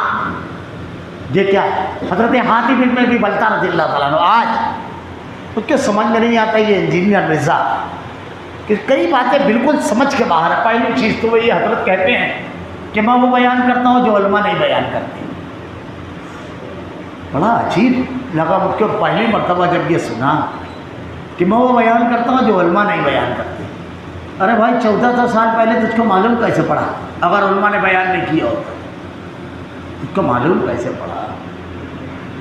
یہ کیا ہے؟ حضرت حاتم بن ابی بلتہ رضی اللہ تعالیٰ عنہ، آج اس کے سمجھ میں نہیں آتا یہ انجینئر مرزا کہ کئی باتیں بالکل سمجھ کے باہر ہے۔ پہلی چیز تو یہ حضرت کہتے ہیں کہ میں وہ بیان کرتا ہوں جو علماء نہیں بیان کرتے۔ بڑا عجیب لگا مجھ کو پہلی مرتبہ جب یہ سنا کہ میں وہ بیان کرتا ہوں جو علماء نہیں بیان کرتے۔ ارے بھائی 1400 سال پہلے تجھ کو معلوم کیسے پڑا اگر علماء نے بیان نہیں کیا ہوتا؟ تجھ کو معلوم کیسے پڑا؟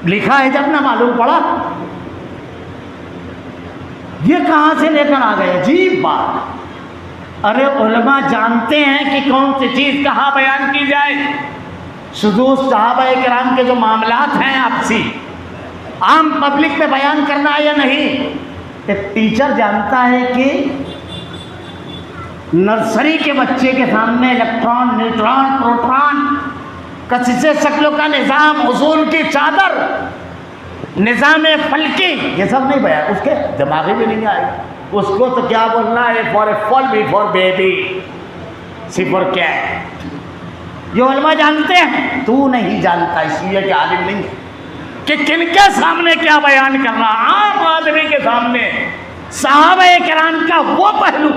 لکھا ہے جب نہ معلوم پڑا؟ یہ کہاں سے لے کر آ گئے؟ عجیب بات۔ ارے علماء جانتے ہیں کہ کون سی چیز کہاں بیان کی جائے۔ شذوذ صحابہ کرام کے جو معاملات ہیں آپسی، عام پبلک میں بیان کرنا ہے یا نہیں؟ ایک ٹیچر جانتا ہے کہ نرسری کے بچے کے سامنے الیکٹران، نیوٹران، پروٹون، کسیسے شکلوں کا نظام، اصول کی چادر، نظام فلکی، یہ سب نہیں بیان، اس کے دماغی بھی نہیں آئے۔ اس کو تو کیا بولنا ہے، for A fall B for baby, C for cat. یہ علماء جانتے ہیں، تو نہیں جانتا اس لیے کہ عالم نہیں ہے کہ کن کے سامنے کیا بیان کرنا۔ عام آدمی کے سامنے صحابہ کرام کا وہ پہلو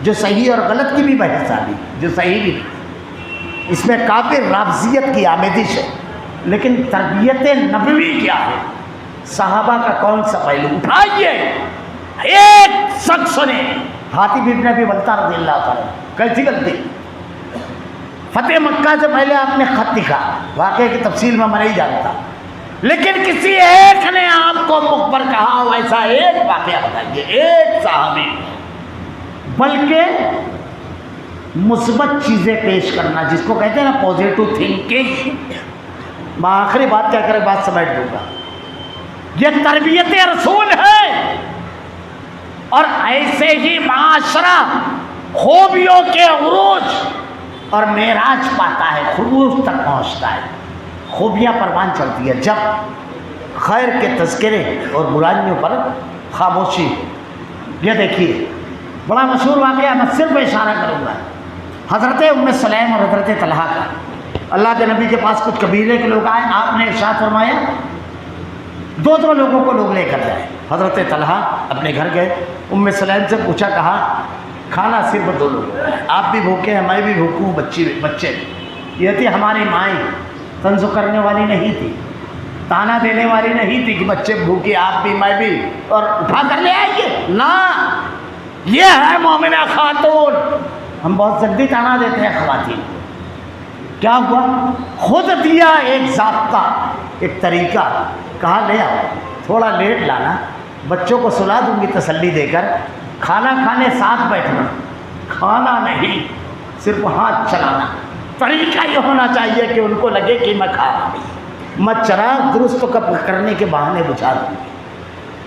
جو صحیح اور غلط کی بھی بحث آ گئی، جو صحیح بھی نہیں، اس میں کافی رافضیت کی آمیزش ہے، لیکن تربیت نبوی کیا ہے، صحابہ کا کون سا پہلو اٹھائیے۔ ایک شخص نے حاتم بن ابی بلتہ رضی اللہ تعالیٰ، کیسی غلطی؟ فتح مکہ سے پہلے آپ نے خط لکھا، واقعے کی تفصیل میں نہیں جانتا، لیکن کسی ایک نے آپ کو مخبر کہا، ویسا ایک واقعہ بتائیے، ایک صحابی۔ بلکہ مثبت چیزیں پیش کرنا، جس کو کہتے ہیں نا پازیٹو تھنکنگ۔ میں آخری بات کیا کرے، بات سمیٹ دوں گا، یہ تربیت رسول ہے، اور ایسے ہی معاشرہ خوبیوں کے عروج اور معراج پاتا ہے، خروج تک پہنچتا ہے، خوبیاں پروان چڑھتی ہے جب خیر کے تذکرے اور برائیوں پر خاموشی۔ یہ دیکھیے بڑا مشہور واقعہ، میں صرف اشارہ کروں گا، حضرت ام سلیم اور حضرت طلحہ کا۔ اللہ کے نبی کے پاس کچھ قبیلے کے لوگ آئے، آپ نے ارشاد فرمایا 2 لوگوں کو لوگ لے کر جائیں۔ حضرت طلحہ اپنے گھر گئے، ام سلیم سے پوچھا، کہا کھانا صرف 2 لوگوں کا ہے، آپ بھی بھوکے ہیں، میں بھی بھوکوں، بچے بھی۔ یہ تھی ہماری مائیں، طنز کرنے والی نہیں تھی، تانا دینے والی نہیں تھی کہ بچے بھوکے، آپ بھی میں بھی، اور اٹھا کر لے آئیں گے، نہ، یہ ہے مومنہ خاتون۔ ہم بہت جلدی تانا دیتے ہیں خواتین کو۔ کیا ہوا؟ خود دیا ایک ضابطہ، ایک طریقہ، کہا لے آؤ، تھوڑا لیٹ لانا، بچوں کو سلا دوں گی تسلی دے کر، کھانا کھانے ساتھ بیٹھنا، کھانا نہیں، صرف ہاتھ چلانا۔ طریقہ یہ ہونا چاہیے کہ ان کو لگے کہ میں کھا رہا ہوں، میں چراغ درست کرنے کے بہانے بجھا دوں گی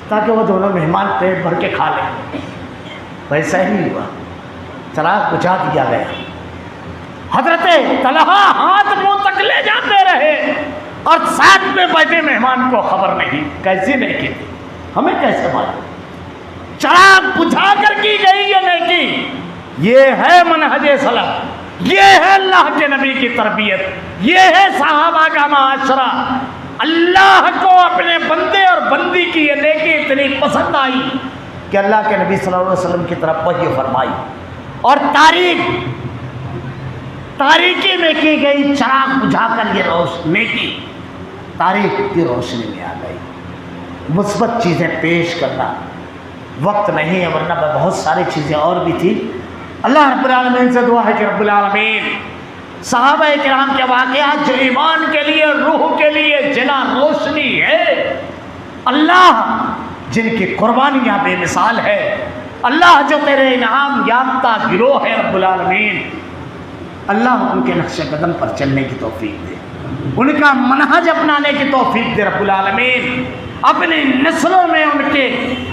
تاکہ وہ دونوں مہمان پیٹ بھر کے کھا لیں۔ ویسا ہی ہوا، چراغ بجھا دیا گیا۔ حضرت طلحہ ہاتھ منہ تک لے جاتے رہے اور ساتھ میں بیٹھے مہمان کو خبر نہیں، کیسی نہیں کی، ہمیں کیسے معلوم؟ چراغ بجھا کر کی گئی یا نہیں کی؟ یہ ہے منہج سلف، یہ ہے اللہ کے نبی کی تربیت، یہ ہے صحابہ کا معاشرہ۔ اللہ کو اپنے بندے اور بندی کی یہ نیکی اتنی پسند آئی کہ اللہ کے نبی صلی اللہ علیہ وسلم کی طرف وحی فرمائی، اور تاریکی میں کی گئی چراغ بجھا کر یہ نیکی تاریخ کی روشنی میں آ گئی۔ مثبت چیزیں پیش کرنا، وقت نہیں ہے ورنہ بہت ساری چیزیں اور بھی تھی۔ اللہ رب العالمین سے دعا ہے کہ رب العالمین صحابہ کرام کے واقعات جو ایمان کے لیے، روح کے لیے جنا روشنی ہے، اللہ جن کی قربانیاں بے مثال ہے، اللہ جو تیرے انعام یافتہ گروہ ہے رب العالمین، اللہ ان کے نقش قدم پر چلنے کی توفیق دے، ان کا منہج اپنانے کی توفیق دے رب العالمین، اپنی نسلوں میں ان کے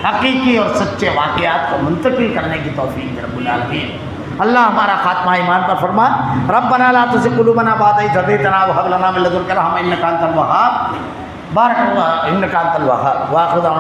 حقیقی اور سچے واقعات کو منتقل کرنے کی توفیق دے رب العالمین۔ اللہ ہمارا خاتمہ ایمان پر فرما۔ ربنا لا تزغ قلوبنا بعد إذ هديتنا وهب لنا من لدنك رحمة إنك أنت الوهاب بارك الله إنك أنت الوهاب وآخر دعوانا